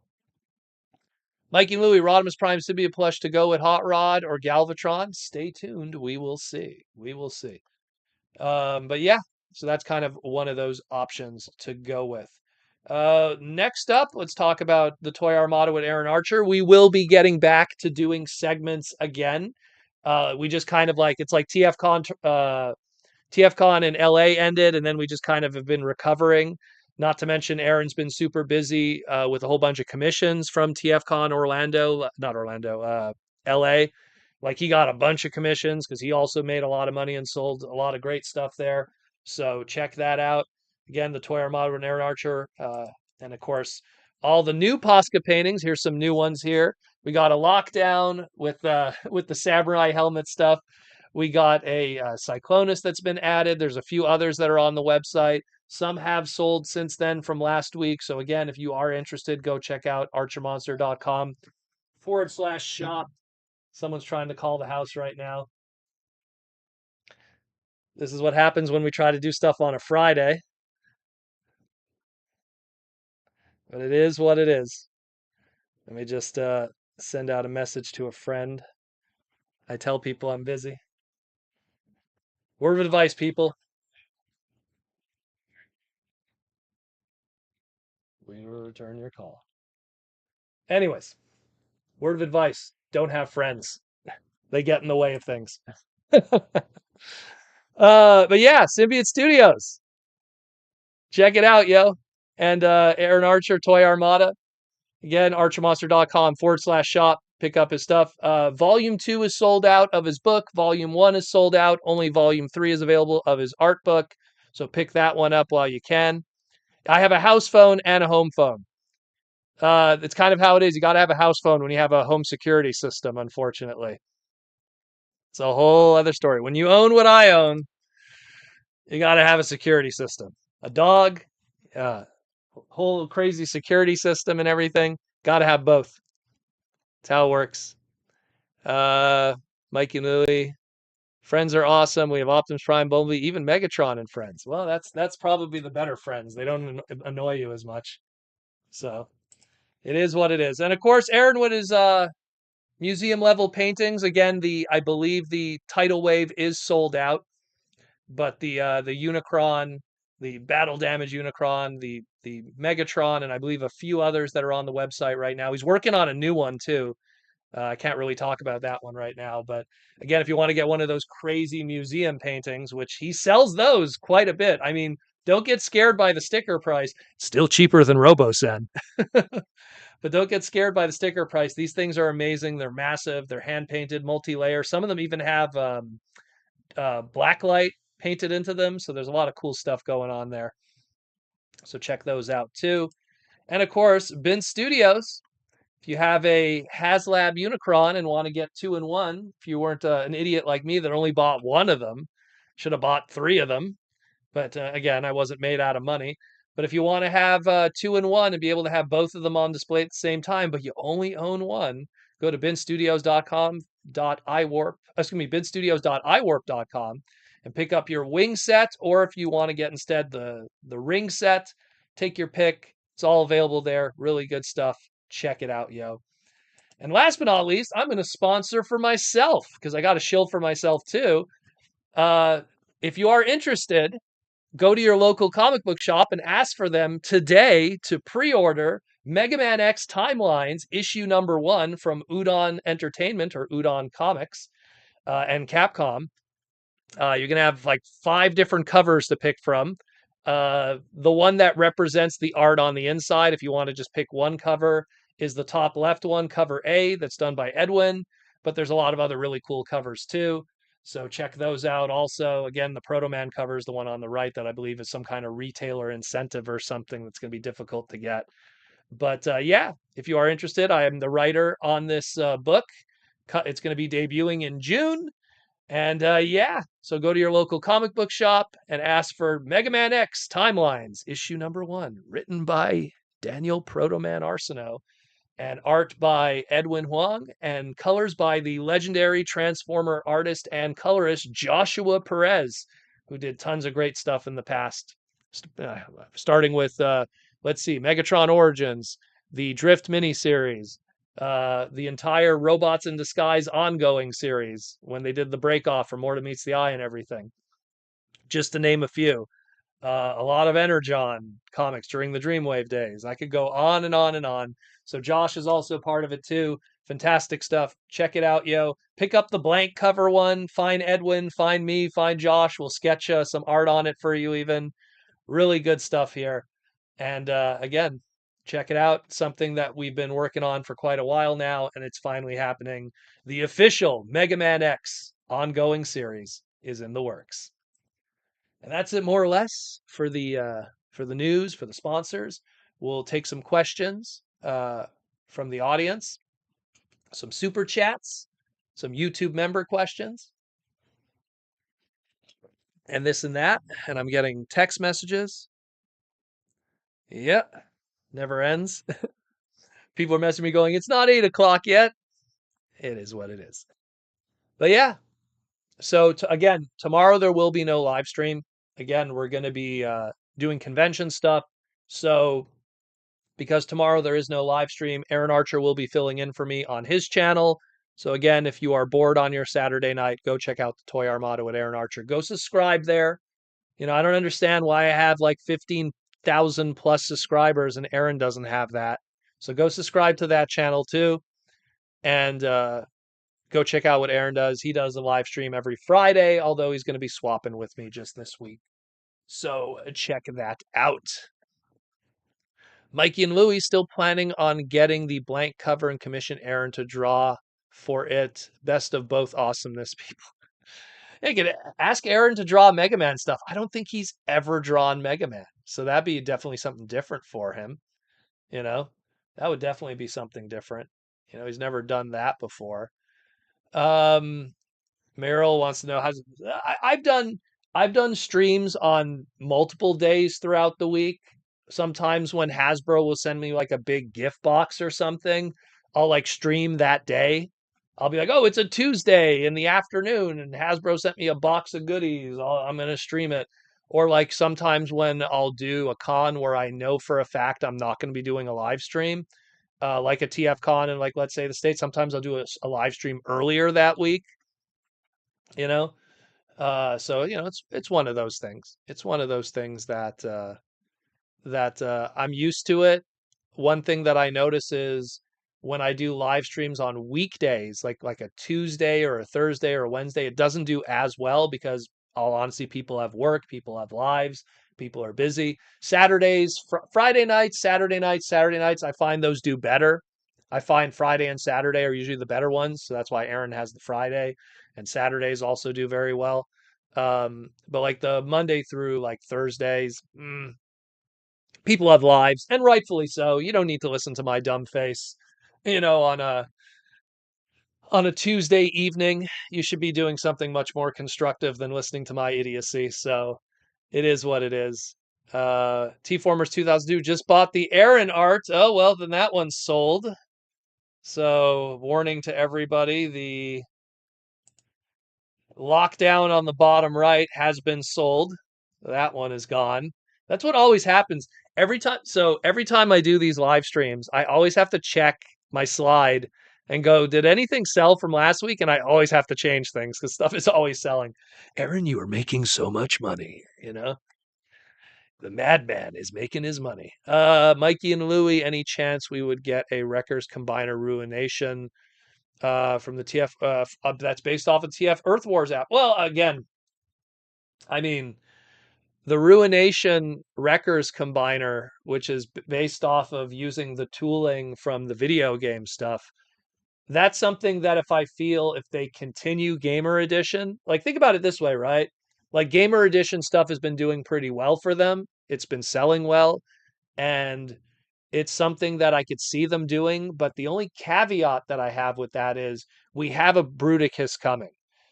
Mikey and Louie, Rodimus Prime Symbiot plush to go with Hot Rod or Galvatron. Stay tuned. We will see. We will see. But yeah, so that's kind of one of those options to go with. Next up, let's talk about the Toy Armada with Aaron Archer. We will be getting back to doing segments again. We just kind of it's like TFCon in LA ended, and then we just kind of have been recovering. Not to mention, Aaron's been super busy with a whole bunch of commissions from TFCon not Orlando, LA. Like he got a bunch of commissions because he also made a lot of money and sold a lot of great stuff there. So check that out. Again, the Toy Armada and Aaron Archer, and of course all the new Posca paintings. Here's some new ones here. We got a lockdown with with the samurai helmet stuff. We got a Cyclonus that's been added. There's a few others that are on the website. Some have sold since then from last week. So again, if you are interested, go check out archermonster.com/shop. Someone's trying to call the house right now. This is what happens when we try to do stuff on a Friday. But it is what it is. Let me just send out a message to a friend. I tell people I'm busy. Word of advice, people. We will return your call. Anyways, word of advice, don't have friends. They get in the way of things. But yeah, Symbiot Studios. Check it out, yo. And Aaron Archer, Toy Armada. Again, archermonster.com/shop. Pick up his stuff. Volume 2 is sold out of his book. Volume 1 is sold out. Only Volume 3 is available of his art book. So pick that one up while you can. I have a house phone and a home phone. It's kind of how it is. You got to have a house phone when you have a home security system, unfortunately. It's a whole other story. When you own what I own, you got to have a security system. A dog, whole crazy security system and everything. Got to have both. That's how it works. Mikey and Louie. Friends are awesome. We have Optimus Prime, Bumblebee, even Megatron and friends. Well, that's probably the better friends. They don't annoy you as much. So it is what it is. And of course, Aaron with his museum level paintings. Again, I believe the tidal wave is sold out, but the Unicron, the battle damage Unicron, the Megatron, and I believe a few others that are on the website right now. He's working on a new one too. I can't really talk about that one right now, but again, if you want to get one of those crazy museum paintings, which he sells those quite a bit. I mean, don't get scared by the sticker price. Still cheaper than Robosen. But don't get scared by the sticker price. These things are amazing. They're massive. They're hand painted, multi-layer. Some of them even have blacklight painted into them. So there's a lot of cool stuff going on there. So check those out too. And of course, ByntStudios. If you have a Haslab Unicron and want to get 2-in-1, if you weren't an idiot like me that only bought one of them, should have bought 3 of them. But again, I wasn't made out of money. But if you want to have 2-in-1 and be able to have both of them on display at the same time, but you only own one, go to ByntStudios.com.iwarp, and pick up your wing set. Or if you want to get instead the ring set, take your pick. It's all available there. Really good stuff. Check it out, yo. And last but not least, I'm going to sponsor for myself because I got a shill for myself too. If you are interested, go to your local comic book shop and ask for them today to pre-order Mega Man X Timelines issue number 1 from Udon Entertainment or Udon Comics and Capcom. You're going to have like 5 different covers to pick from. The one that represents the art on the inside, if you want to just pick one cover, is the top left one, cover A, that's done by Edwin. But there's a lot of other really cool covers too. So check those out. Also, again, the Proto Man cover is the one on the right that I believe is some kind of retailer incentive or something that's going to be difficult to get. But yeah, if you are interested, I am the writer on this book. It's going to be debuting in June. And yeah, so go to your local comic book shop and ask for Mega Man X Timelines, issue number 1, written by Daniel Protoman Arsenault, and art by Edwin Huang, and colors by the legendary Transformer artist and colorist Joshua Perez, who did tons of great stuff in the past, starting with, let's see, Megatron Origins, the Drift miniseries, the entire Robots in Disguise ongoing series when they did the break off for More to Meets the Eye and everything, just to name a few. A lot of Energon comics during the Dreamwave days. I could go on and on and on. So Josh is also part of it too. Fantastic stuff. Check it out, yo. Pick up the blank cover one. Find Edwin, find me, find Josh. We'll sketch some art on it for you even. Really good stuff here. And again, check it out. Something that we've been working on for quite a while now, and it's finally happening. The official Mega Man X ongoing series is in the works. And that's it more or less for the news, for the sponsors. We'll take some questions from the audience, some super chats, some YouTube member questions, and this and that. And I'm getting text messages. Yep, never ends. People are messaging me going, "It's not 8 o'clock yet." It is what it is. But yeah, so again, tomorrow there will be no live stream. Again, we're going to be doing convention stuff. So because tomorrow there is no live stream, Aaron Archer will be filling in for me on his channel. So again, if you are bored on your Saturday night, go check out the Toy Armada with Aaron Archer. Go subscribe there. You know, I don't understand why I have like 15,000 plus subscribers and Aaron doesn't have that. So go subscribe to that channel too. And go check out what Aaron does. He does a live stream every Friday, although he's going to be swapping with me just this week. So check that out. Mikey and Louie still planning on getting the blank cover and commission Aaron to draw for it. Best of both awesomeness, people. Hey, ask Aaron to draw Mega Man stuff. I don't think he's ever drawn Mega Man. So that'd be definitely something different for him. You know, that would definitely be something different. You know, he's never done that before. Meryl wants to know I've done streams on multiple days throughout the week. Sometimes when Hasbro will send me like a big gift box or something, I'll like stream that day. I'll be like, "Oh, it's a Tuesday in the afternoon and Hasbro sent me a box of goodies. I'm going to stream it." Or like sometimes when I'll do a con where I know for a fact I'm not going to be doing a live stream, like a TF con and like let's say the States, sometimes I'll do a live stream earlier that week, you know? So you know, it's one of those things. It's one of those things that I'm used to it. One thing that I notice is when I do live streams on weekdays, like a Tuesday or a Thursday or a Wednesday, it doesn't do as well because all honesty, people have work, people have lives, people are busy. Saturdays, Friday nights, Saturday nights, I find those do better. I find Friday and Saturday are usually the better ones, so that's why Aaron has the Friday, and Saturdays also do very well. But like the Monday through like Thursdays, people have lives, and rightfully so. You don't need to listen to my dumb face, you know, on a Tuesday evening. You should be doing something much more constructive than listening to my idiocy. So it is what it is. T-Formers 2002 just bought the Aaron art. Oh well, then that one's sold. So warning to everybody, the lockdown on the bottom right has been sold. That one is gone. That's what always happens every time. So every time I do these live streams, I always have to check my slide and go, did anything sell from last week? And I always have to change things because stuff is always selling. Aaron, you are making so much money, you know? The madman is making his money. Mikey and Louie, any chance we would get a Wreckers Combiner Ruination from the TF that's based off of TF Earth Wars app? Well, again, I mean, the Ruination Wreckers Combiner, which is based off of using the tooling from the video game stuff, that's something that if they continue Gamer Edition, like think about it this way, right? Like Gamer Edition stuff has been doing pretty well for them. It's been selling well, and it's something that I could see them doing. But the only caveat that I have with that is we have a Bruticus coming.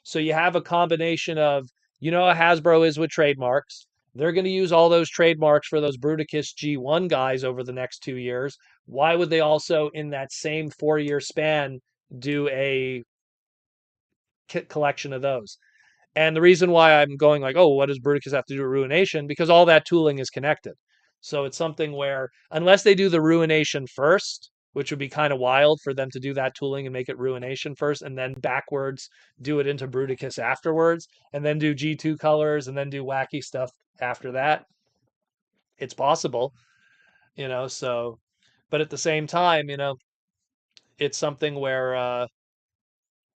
So you have a combination of, how Hasbro is with trademarks. They're going to use all those trademarks for those Bruticus G1 guys over the next 2 years. Why would they also, in that same 4 year span, do a collection of those? And the reason why I'm going like, oh, what does Bruticus have to do with Ruination? Because all that tooling is connected. So it's something where, unless they do the Ruination first, which would be kind of wild for them to do that tooling and make it Ruination first, and then backwards do it into Bruticus afterwards, and then do G2 colors, and then do wacky stuff after that. It's possible, so, but at the same time, it's something where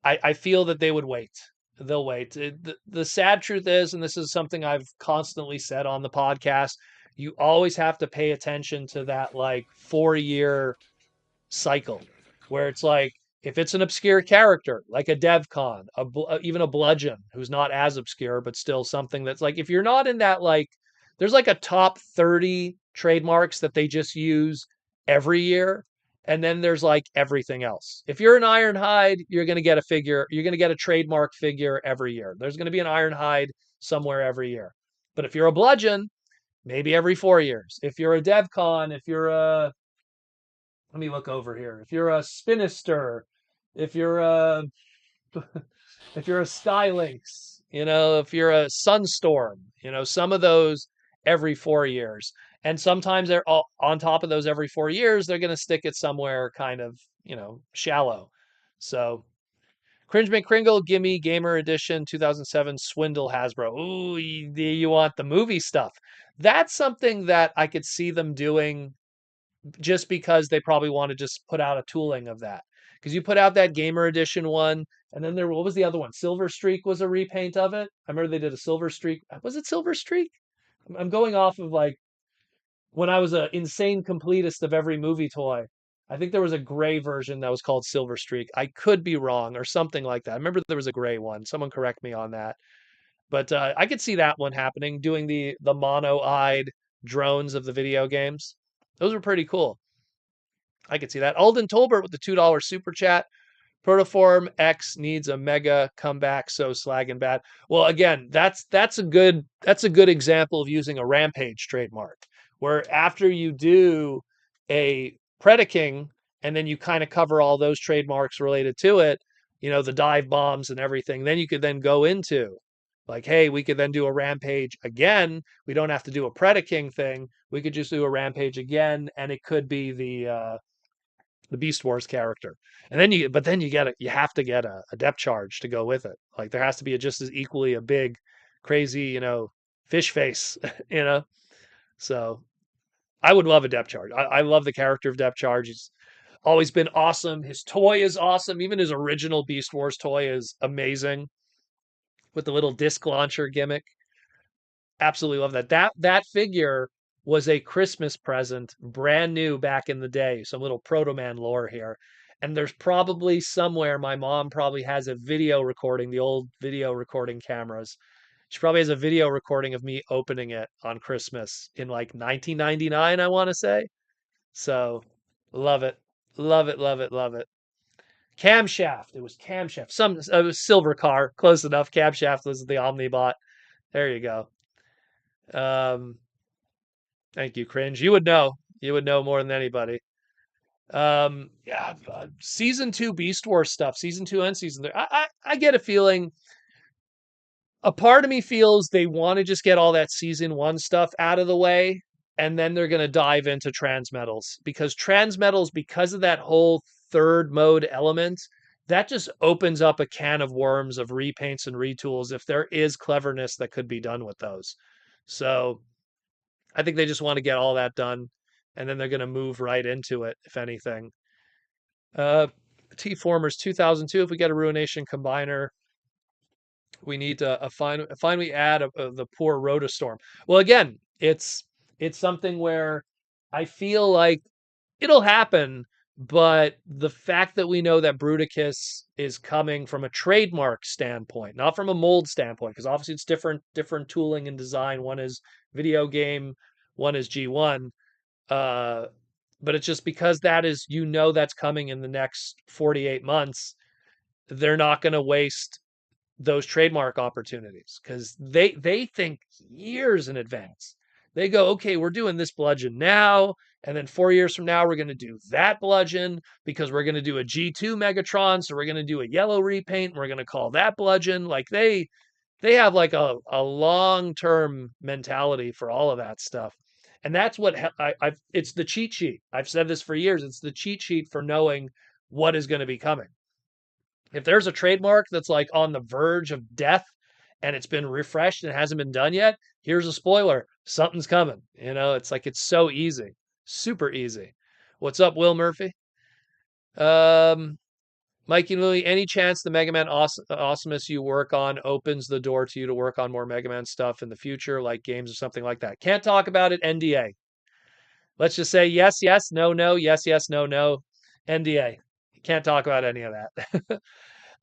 I feel that they would wait. They'll wait. The sad truth is, and this is something I've constantly said on the podcast, you always have to pay attention to that like 4 year cycle where it's like, if it's an obscure character like a DevCon, even a Bludgeon who's not as obscure but still something that's like, if you're not in that, like, there's like a top 30 trademarks that they just use every year, and then there's like everything else. If you're an Ironhide, you're going to get a figure, you're going to get a trademark figure every year. There's going to be an Ironhide somewhere every year. But if you're a Bludgeon, maybe every 4 years. If you're a DevCon, if you're a, let me look over here. If you're a Spinister, if you're a if you're a Skylynx, if you're a Sunstorm, some of those every 4 years. And sometimes they're all, on top of those every 4 years, they're going to stick it somewhere kind of, shallow. So Cringe McCringle, Gimme Gamer Edition 2007 Swindle Hasbro. Ooh, you want the movie stuff. That's something that I could see them doing just because they probably want to just put out a tooling of that. Because you put out that Gamer Edition one, and then what was the other one? Silver Streak was a repaint of it. I remember they did a Silver Streak. Was it Silver Streak? I'm going off of like when I was an insane completist of every movie toy. I think there was a gray version that was called Silver Streak. I could be wrong or something like that. I remember there was a gray one. Someone correct me on that. But I could see that one happening, doing the mono-eyed drones of the video games. Those were pretty cool. I could see that. Alden Tolbert with the $2 super chat. Protoform X needs a mega comeback, so Slag and bad. Well, again, that's a good example of using a Rampage trademark, where after you do a Predaking and then you kind of cover all those trademarks related to it, the dive bombs and everything, then you could then go into like, hey, we could then do a Rampage again. We don't have to do a Predaking thing. We could just do a Rampage again, and it could be the Beast Wars character. And then you have to get a depth charge to go with it. Like, there has to be just as equally a big, crazy, fish face, you know. So I would love a depth charge. I love the character of depth charge. He's always been awesome. His toy is awesome. Even his original Beast Wars toy is amazing with the little disc launcher gimmick. Absolutely love that. That figure was a Christmas present, brand new back in the day. Some little Proto Man lore here. And there's probably somewhere my mom probably has a video recording, the old video recording cameras. She probably has a video recording of me opening it on Christmas in like 1999, I want to say. So love it. Love it, love it, love it. Camshaft. It was Camshaft. It was Silver Car. Close enough. Camshaft was the Omnibot. There you go. Thank you, Cringe. You would know. You would know more than anybody. Yeah, season 2 Beast Wars stuff, season 2 and season 3. I get a feeling. A part of me feels they want to just get all that season 1 stuff out of the way, and then they're going to dive into Transmetals, because of that whole third mode element, that just opens up a can of worms of repaints and retools if there is cleverness that could be done with those. So I think they just want to get all that done, and then they're going to move right into it, if anything. T-Formers 2002, if we get a Ruination Combiner, we need to finally add the poor Rotostorm. Well, again, it's something where I feel like it'll happen, but the fact that we know that Bruticus is coming from a trademark standpoint, not from a mold standpoint, because obviously it's different tooling and design. One is video game, one is G1. But it's just because that's coming in the next 48 months. They're not going to waste those trademark opportunities because they think years in advance. They go, okay, we're doing this bludgeon now, and then 4 years from now we're going to do that bludgeon because we're going to do a G2 Megatron, so we're going to do a yellow repaint, and we're going to call that bludgeon. Like they have like a long term mentality for all of that stuff. And that's what I've. It's the cheat sheet. I've said this for years. It's the cheat sheet for knowing what is going to be coming. If there's a trademark that's like on the verge of death and it's been refreshed and it hasn't been done yet, here's a spoiler. Something's coming. It's like it's so easy. Super easy. What's up, Will Murphy? Um Mikey and Louie, any chance the Mega Man Awesomeness you work on opens the door to you to work on more Mega Man stuff in the future, like games or something like that? Can't talk about it. NDA. Let's just say yes, yes, no, no, yes, yes, no, no. NDA. Can't talk about any of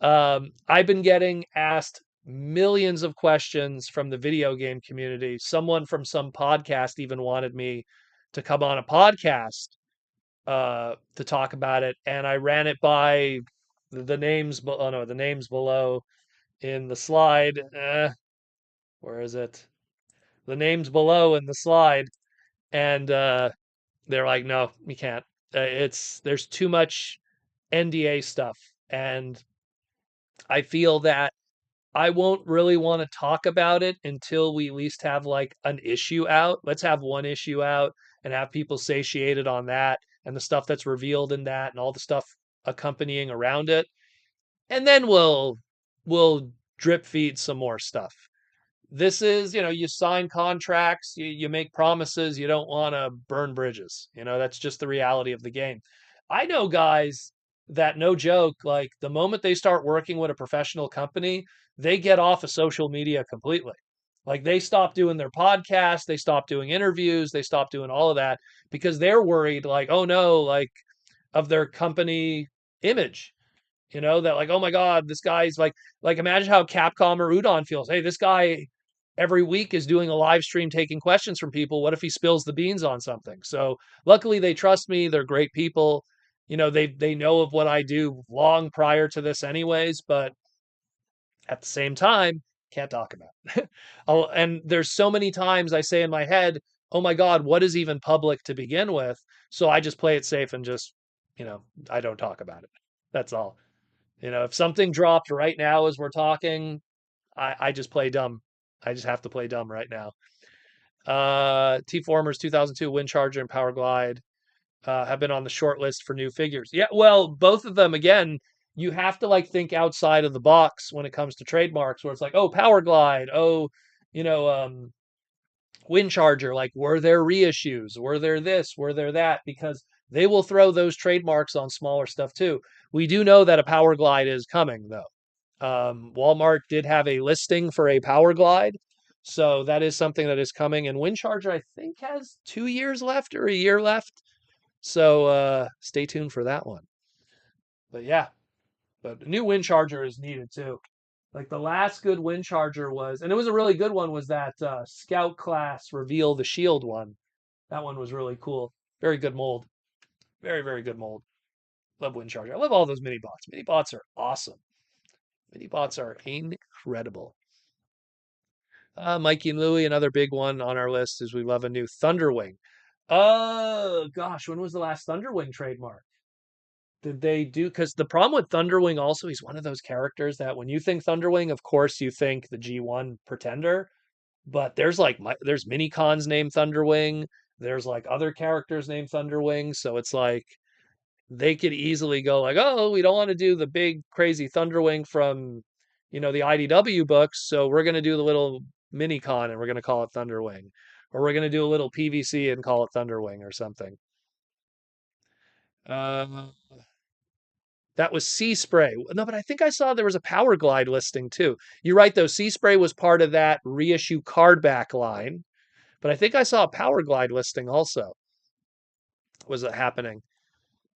that. I've been getting asked millions of questions from the video game community. Someone from some podcast even wanted me to come on a podcast to talk about it, and I ran it by the names. Oh no, the names below in the slide. Where is it? The names below in the slide, and they're like, no, we can't. There's too much NDA stuff, and I feel that I won't really want to talk about it until we at least have like an issue out. Let's have one issue out and have people satiated on that and the stuff that's revealed in that and all the stuff accompanying around it. And then we'll drip feed some more stuff. This is, you sign contracts, you make promises, you don't want to burn bridges. That's just the reality of the game. I know guys that, no joke, like the moment they start working with a professional company, they get off of social media completely. Like they stop doing their podcast, they stop doing interviews, they stop doing all of that because they're worried, like, oh no, like of their company image. That like, oh my God, this guy's like imagine how Capcom or Udon feels. Hey, this guy every week is doing a live stream taking questions from people. What if he spills the beans on something? So luckily they trust me. They're great people. They know of what I do long prior to this anyways, but at the same time, can't talk about it. And there's so many times I say in my head, oh my God, what is even public to begin with? So I just play it safe and just, I don't talk about it. That's all. If something dropped right now as we're talking, I just play dumb. I just have to play dumb right now. T-Formers 2002 Wind Charger and Power Glide have been on the short list for new figures. Yeah, well, both of them again. You have to like think outside of the box when it comes to trademarks, where it's like, oh, Power Glide, oh, you know, um, Wind Charger. Like, were there reissues? Were there this? Were there that? Because they will throw those trademarks on smaller stuff too. We do know that a Power Glide is coming though. Walmart did have a listing for a Power Glide. So that is something that is coming. And Wind Charger, I think, has 2 years left or a year left. So stay tuned for that one. But yeah, but a new Wind Charger is needed too. Like the last good Wind Charger was, and it was a really good one, was that Scout class Reveal the Shield one. That one was really cool. Very good mold. Very, very good mold. Love Wind Charger. I love all those mini bots. Mini bots are awesome. Mini bots are incredible. Mikey and Louie, another big one on our list is we love a new Thunderwing. Oh gosh, when was the last Thunderwing trademark? Did they do? Because the problem with Thunderwing also, he's one of those characters that when you think Thunderwing, of course you think the G1 Pretender, but there's like there's mini cons named Thunderwing. There's like other characters named Thunderwing, so it's like they could easily go like, oh, we don't want to do the big crazy Thunderwing from, the IDW books, so we're gonna do the little mini con and we're gonna call it Thunderwing, or we're gonna do a little PVC and call it Thunderwing or something. Uh, that was Sea Spray. No, but I think I saw there was a Power Glide listing too. You're right though. Sea Spray was part of that reissue card back line, but I think I saw a Power Glide listing also. Was it happening?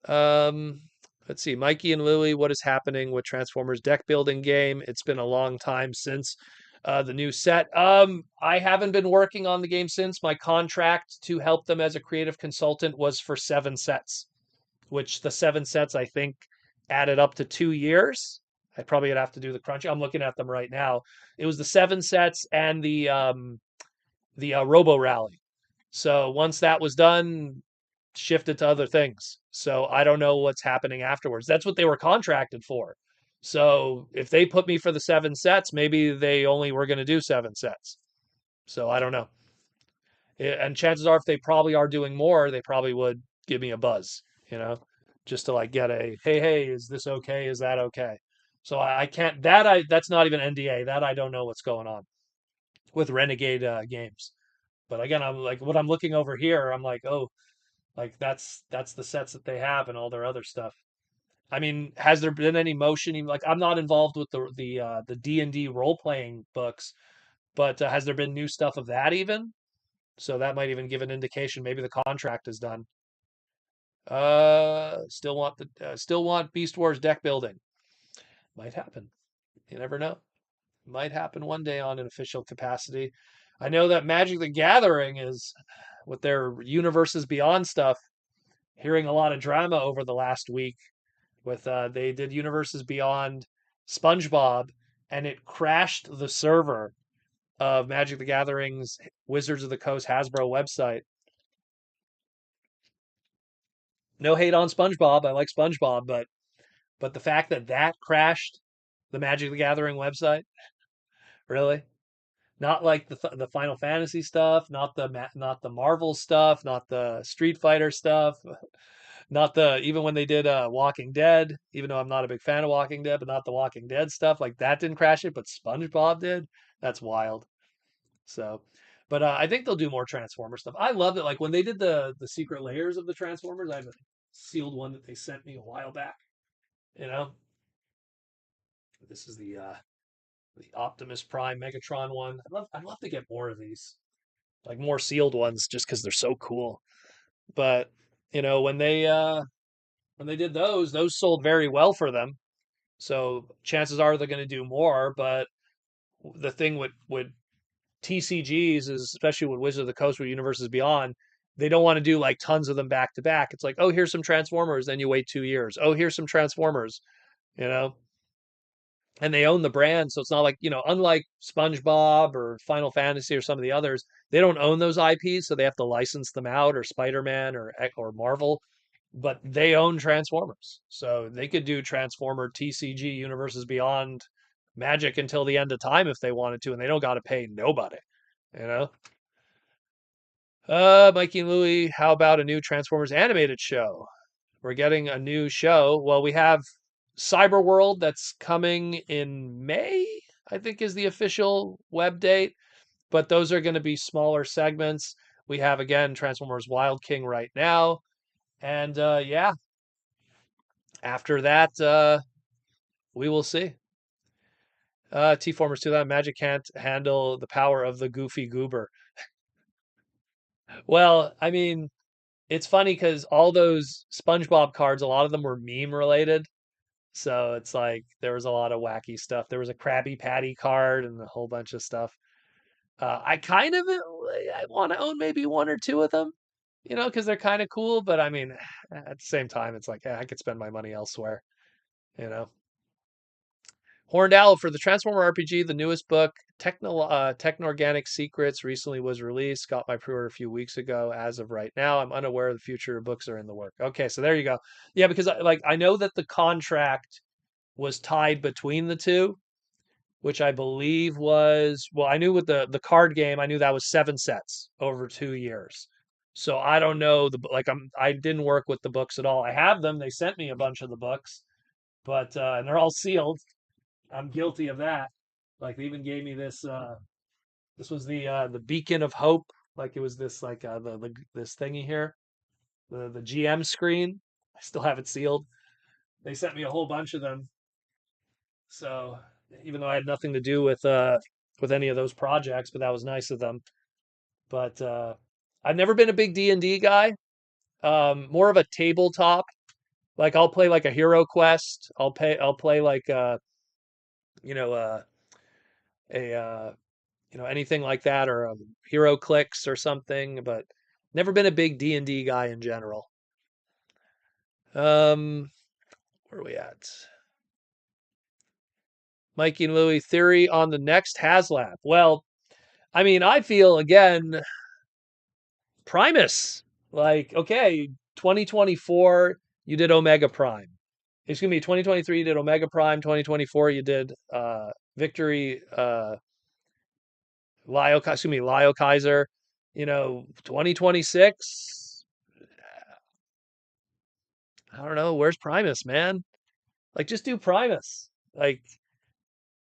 Um, let's see, Mikey and Lily, what is happening with Transformers deck building game? It's been a long time since the new set. I haven't been working on the game since. My contract to help them as a creative consultant was for 7 sets, which the 7 sets I think added up to 2 years. I probably would have to do the crunch. I'm looking at them right now. It was the 7 sets and the Robo Rally. So once that was done, shifted to other things. So I don't know what's happening afterwards. That's what they were contracted for. So if they put me for the 7 sets, maybe they only were going to do 7 sets. So I don't know. And chances are, if they probably are doing more, they probably would give me a buzz, you know, just to like get a hey, is this okay? Is that okay? So I can't that's not even NDA. That I don't know what's going on with Renegade games. But again, I'm like what I'm looking over here. I'm like, oh, like that's the sets that they have and all their other stuff. I mean, has there been any motion? Even like I'm not involved with the D&D role playing books, but has there been new stuff of that even? So that might even give an indication. Maybe the contract is done. Still want Beast Wars deck building. Might happen. You never know. Might happen one day on an official capacity. I know that Magic the Gathering is with their Universes Beyond stuff. Hearing a lot of drama over the last week with they did Universes Beyond SpongeBob and it crashed the server of Magic the Gathering's Wizards of the Coast Hasbro website. No hate on SpongeBob. I like SpongeBob, but the fact that that crashed the Magic the Gathering website, really? Not like the Final Fantasy stuff, not the Marvel stuff, not the Street Fighter stuff, not the even when they did Walking Dead, even though I'm not a big fan of Walking Dead, but not the Walking Dead stuff, like that didn't crash it, but SpongeBob did. That's wild. So, but I think they'll do more Transformer stuff. I love it. Like when they did the secret layers of the Transformers, I have a sealed one that they sent me a while back. You know, this is the Optimus Prime Megatron one. I'd love to get more of these, like more sealed ones, just because they're so cool. But you know, when they did those sold very well for them. So chances are they're going to do more. But the thing with TCGs is, especially with Wizards of the Coast, with Universes Beyond, they don't want to do like tons of them back to back. It's like, oh, here's some Transformers, then you wait 2 years. Oh, here's some Transformers, you know. And they own the brand, so it's not like unlike SpongeBob or Final Fantasy or some of the others, they don't own those IPs, so they have to license them out, or Spider-Man or Marvel, but they own Transformers, so they could do Transformer TCG Universes Beyond Magic until the end of time if they wanted to, and they don't got to pay nobody, you know. Mikey and Louie, how about a new Transformers animated show? We're getting a new show. Well, we have Cyber World that's coming in May, I think is the official web date, but those are going to be smaller segments. We have again Transformers Wild King right now. And yeah, after that, we will see. T-Formers 2000 Magic can't handle the power of the Goofy Goober. Well, I mean, it's funny because all those SpongeBob cards, a lot of them were meme related. So it's like there was a lot of wacky stuff. There was a Krabby Patty card and a whole bunch of stuff. I kind of I want to own maybe one or two of them, because they're kind of cool. But I mean, at the same time, it's like I could spend my money elsewhere. You know, Horned Owl for the Transformer RPG, the newest book, Techno-Organic Secrets, recently was released. Got my pre-order a few weeks ago. As of right now, I'm unaware of the future books are in the work. Okay, so there you go. Yeah, because I know that the contract was tied between the two, which I believe was, well, I knew with the card game, I knew that was 7 sets over 2 years. So I don't know I didn't work with the books at all. I have them. They sent me a bunch of the books, but and they're all sealed. I'm guilty of that. Like they even gave me this. This was the Beacon of Hope. Like it was this like this thingy here, the GM screen. I still have it sealed. They sent me a whole bunch of them. So even though I had nothing to do with any of those projects, but that was nice of them. But I've never been a big D&D guy. More of a tabletop. Like I'll play like a Hero Quest. I'll play like you know a anything like that, or Hero Clicks or something, but never been a big D&D guy in general. Um where are we at? Mikey and Louie, theory on the next Haslab. Well, I mean, I feel again, Primus. Like, okay, 2024, you did Omega Prime. Excuse me, 2023, you did Omega Prime. 2024, you did Victory Lio Kaiser. 2026, I don't know, where's Primus, man? Like, just do Primus. Like,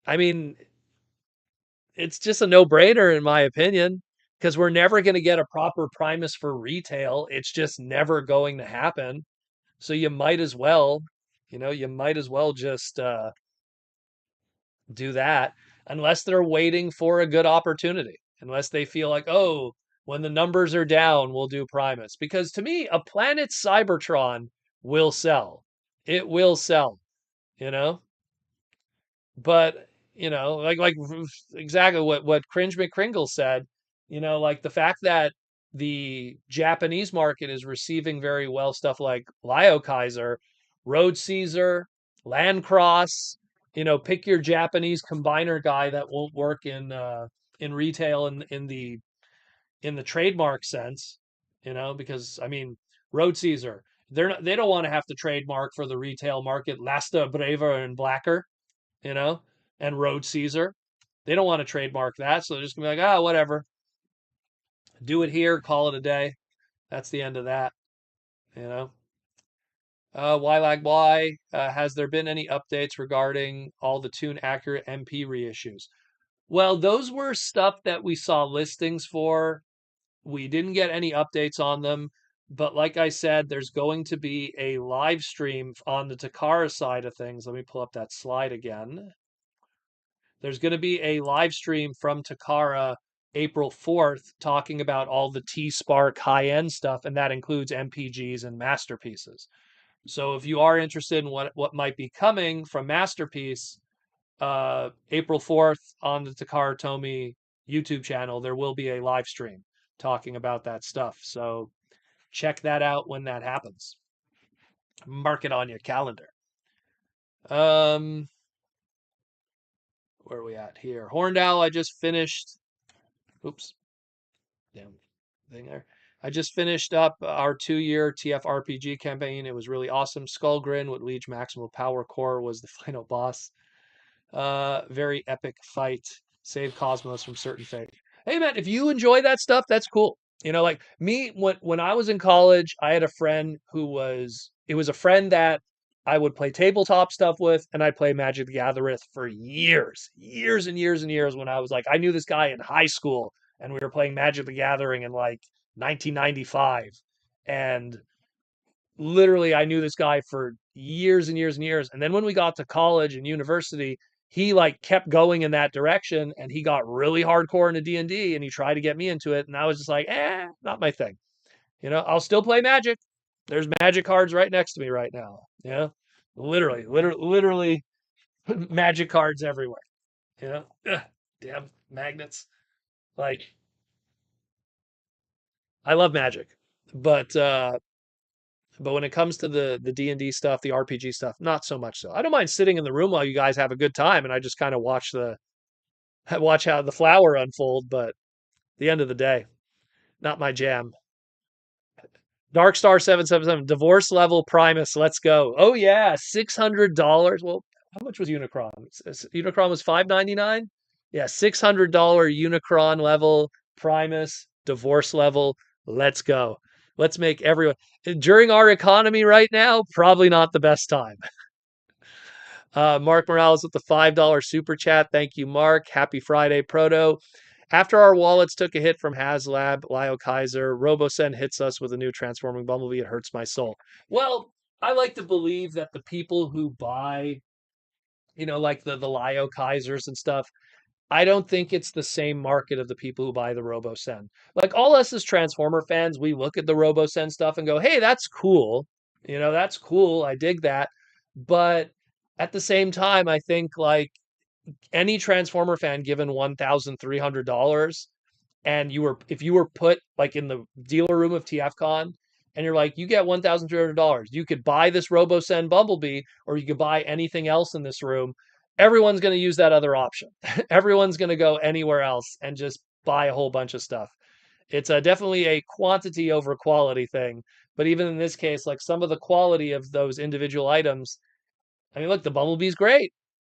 I mean, it's just a no-brainer in my opinion, because we're never going to get a proper Primus for retail. It's just never going to happen. So you might as well just do that, unless they're waiting for a good opportunity, unless they feel like, oh, when the numbers are down, we'll do Primus. Because to me, a Planet Cybertron will sell. It will sell, you know? But, like exactly what Cringe McCringle said, like the fact that the Japanese market is receiving very well stuff like Lio Kaiser, Road Caesar, Landcross, pick your Japanese combiner guy that won't work in retail in the trademark sense, because I mean, Road Caesar, they don't want to have to trademark for the retail market Lasta Brava and Blacker, you know, and Road Caesar. They don't want to trademark that, so they're just gonna be like, whatever, do it here, call it a day. That's the end of that, you know. Has there been any updates regarding all the tune accurate MP reissues? Well, those were stuff that we saw listings for. We didn't get any updates on them, but like I said, there's going to be a live stream on the Takara side of things. Let me pull up that slide again. There's going to be a live stream from Takara April 4th talking about all the T-Spark high-end stuff, and that includes MPGs and Masterpieces. So if you are interested in what might be coming from Masterpiece, April 4th on the Takara Tomy YouTube channel, there will be a live stream talking about that stuff. So check that out when that happens. Mark it on your calendar. Where are we at here? Horndow, I just finished. Oops. Damn thing there. I just finished up our 2-year TFRPG campaign. It was really awesome. Skullgrin with Liege Maximal Power Core was the final boss. Very epic fight. Save Cosmos from certain fate. Hey man, if you enjoy that stuff, that's cool. Like me, when I was in college, I had a friend it was a friend that I would play tabletop stuff with, and I'd play Magic the Gathering for years, years and years and years. When I knew this guy in high school, and we were playing Magic the Gathering in like 1995, and literally I knew this guy for years and years and years. And then when we got to college and university, he like kept going in that direction, and he got really hardcore into D&D, and he tried to get me into it, and I was just like, not my thing. I'll still play Magic. There's Magic cards right next to me right now. Literally Magic cards everywhere. Ugh, damn magnets. Like, I love Magic, but when it comes to the D&D stuff, the RPG stuff, not so much so. I don't mind sitting in the room while you guys have a good time, and I just kind of watch how the flower unfold. But at the end of the day, not my jam. Darkstar 777 divorce level Primus. Let's go. Oh yeah, $600. Well, how much was Unicron? Unicron was $599. Yeah, $600 Unicron level Primus divorce level. Let's go. Let's make everyone during our economy right now. Probably not the best time. Mark Morales with the $5 super chat. Thank you, Mark. Happy Friday, Proto. After our wallets took a hit from Haslab, Lio Kaiser, Robosen hits us with a new transforming Bumblebee. It hurts my soul. Well, I like to believe that the people who buy, like the Lio Kaisers and stuff, I don't think it's the same market of the people who buy the Robosen. Like all us as Transformer fans, we look at the Robosen stuff and go, hey, that's cool. That's cool. I dig that. But at the same time, I think like any Transformer fan given $1,300, and if you were put like in the dealer room of TFCon, and you're like, you get $1,300, you could buy this Robosen Bumblebee, or you could buy anything else in this room, everyone's going to use that other option. Everyone's going to go anywhere else and just buy a whole bunch of stuff. It's definitely a quantity over quality thing. But even in this case, like some of the quality of those individual items, I mean, look, the Bumblebee's great.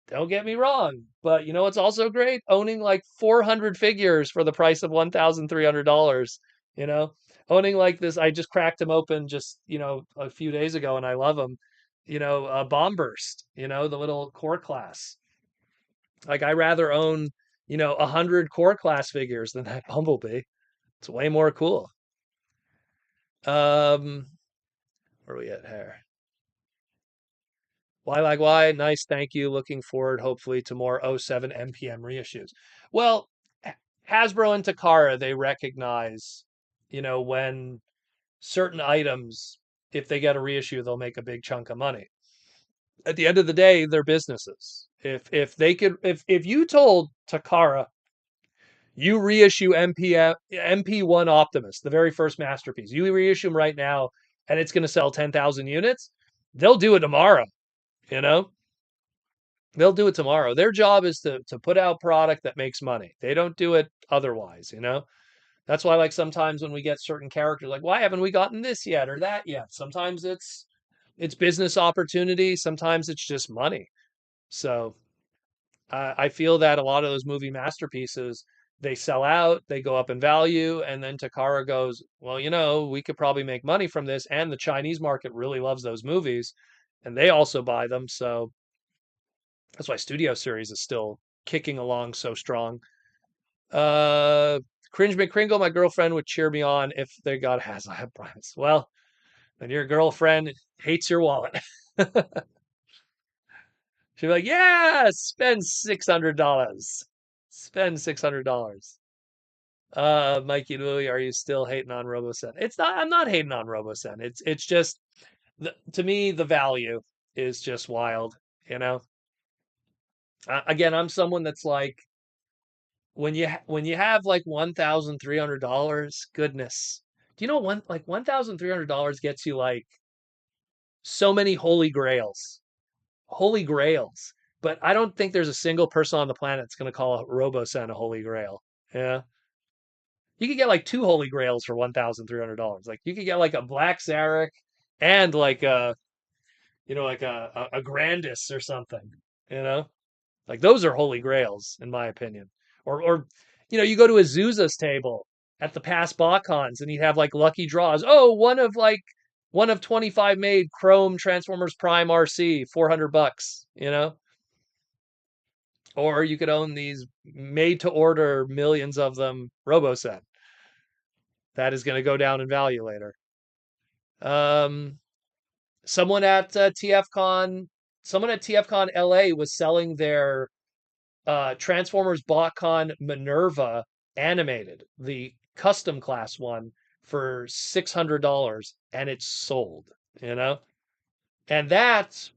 Don't get me wrong. But you know what's also great? Owning like 400 figures for the price of $1,300. You know, owning like this, I just cracked them open just, a few days ago and I love them. Bomb Burst, the little core class. Like I rather own, 100 core class figures than that Bumblebee. It's way more cool. Um, where are we at here? Why like why? Nice, thank you. Looking forward, hopefully, to more '07 MPM reissues. Well, Hasbro and Takara, they recognize, when certain items, if they get a reissue, they'll make a big chunk of money. At the end of the day, they're businesses. If you told Takara you reissue MP1 Optimus, the very first masterpiece, you reissue them right now, and it's going to sell 10,000 units, they'll do it tomorrow. You know, they'll do it tomorrow. Their job is to put out product that makes money. They don't do it otherwise. That's why like sometimes when we get certain characters, like why haven't we gotten this yet or that yet? Sometimes it's business opportunity. Sometimes it's just money. So I feel that a lot of those movie masterpieces, they sell out, they go up in value, and then Takara goes, well, we could probably make money from this, and the Chinese market really loves those movies, and they also buy them. So that's why Studio Series is still kicking along so strong. Uh, Cringe McCringle, my girlfriend would cheer me on if they got Haslab Primes. Well, then your girlfriend hates your wallet. She'd be like, yeah, spend $600. Spend $600. Mikey Louie, are you still hating on Robosen? It's not. I'm not hating on Robosen. It's just to me the value is just wild. You know. Again, I'm someone that's like when you have like $1,300. Goodness, do you know $1,300 gets you like so many holy grails, holy grails. But I don't think there's a single person on the planet that's going to call a Robosen a holy grail. Yeah. You could get like two holy grails for $1,300. Like you could get like a Black Zarek and like a Grandis or something. You know, like those are holy grails in my opinion. Or you go to Azusa's table at the past BotCons and he'd have like lucky draws. Oh, one of 25 made Chrome Transformers Prime RC, $400. Or you could own these made to order millions of them Roboset. That is going to go down in value later. Um, someone at TFCon, someone at TFCon LA was selling their Transformers BotCon Minerva animated, the custom class one, for $600, and it's sold. You know, and that's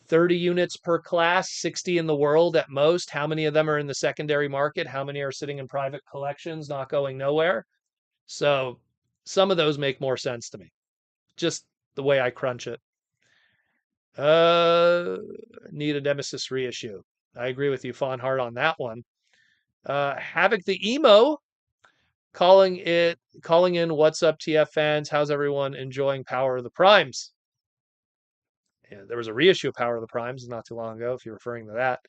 30 units per class, 60 in the world at most. How many of them are in the secondary market? How many are sitting in private collections, not going nowhere? So some of those make more sense to me. Just the way I crunch it. Uh, need a Nemesis reissue. I agree with you, Fawn Hard, on that one. Havoc the Emo calling in. What's up, TF fans? How's everyone enjoying Power of the Primes? Yeah, there was a reissue of Power of the Primes not too long ago, if you're referring to that.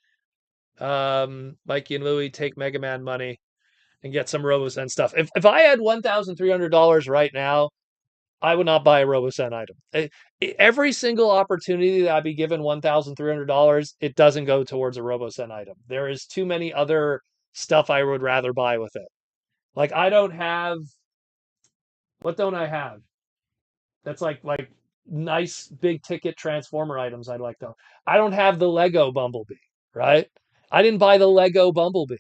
Mikey and Louie take Mega Man money and get some Robosen stuff. If I had $1,300 right now, I would not buy a Robosen item. Every single opportunity that I'd be given $1,300, it doesn't go towards a Robosen item. There is too many other stuff I would rather buy with it. Like I don't have what don't I have? That's like nice big ticket transformer items I'd like to. I don't have the Lego Bumblebee, right? I didn't buy the Lego Bumblebee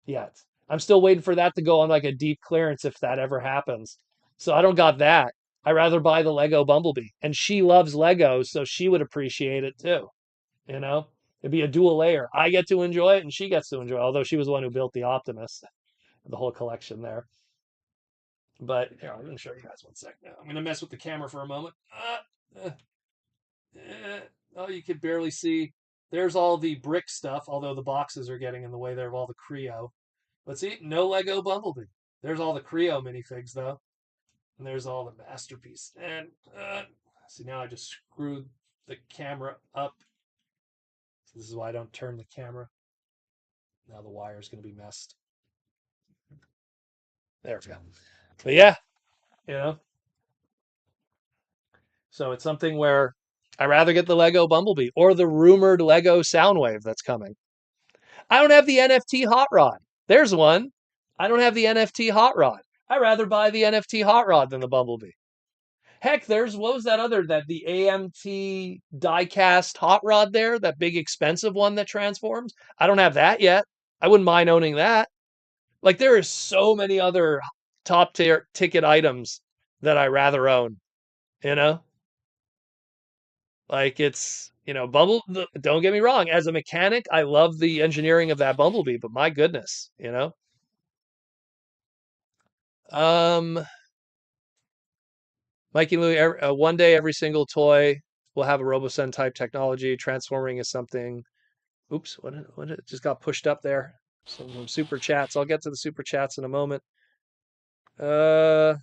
yet. I'm still waiting for that to go on like a deep clearance if that ever happens. So I don't got that. I rather buy the Lego Bumblebee. And she loves Legos, so she would appreciate it too. You know? It'd be a dual layer. I get to enjoy it and she gets to enjoy it, although she was the one who built the Optimus, the whole collection there. But here, I'm gonna show you guys one second now. I'm gonna mess with the camera for a moment. Oh, you can barely see. There's all the brick stuff, although the boxes are getting in the way there of all the Creo. Let's see, no Lego Bumblebee. There's all the Creo minifigs though, and there's all the masterpiece. And see, now I just screwed the camera up. So this is why I don't turn the camera. Now the wire is going to be messed. There we go. But yeah, you know, so it's something where I rather get the Lego Bumblebee or the rumored Lego Soundwave that's coming. I don't have the NFT Hot Rod. There's one. I don't have the NFT Hot Rod. I'd rather buy the NFT Hot Rod than the Bumblebee. Heck, there's what was that other that the AMT diecast hot rod there, that big expensive one that transforms? I don't have that yet. I wouldn't mind owning that. Like there are so many other top tier ticket items that I rather own, you know? Like it's, don't get me wrong, as a mechanic, I love the engineering of that Bumblebee, but my goodness, you know? Um Mikey Louie, one day every single toy will have a Robosen type technology. Transforming is something. Oops, what it just got pushed up there. Some super chats. I'll get to the super chats in a moment. Uh,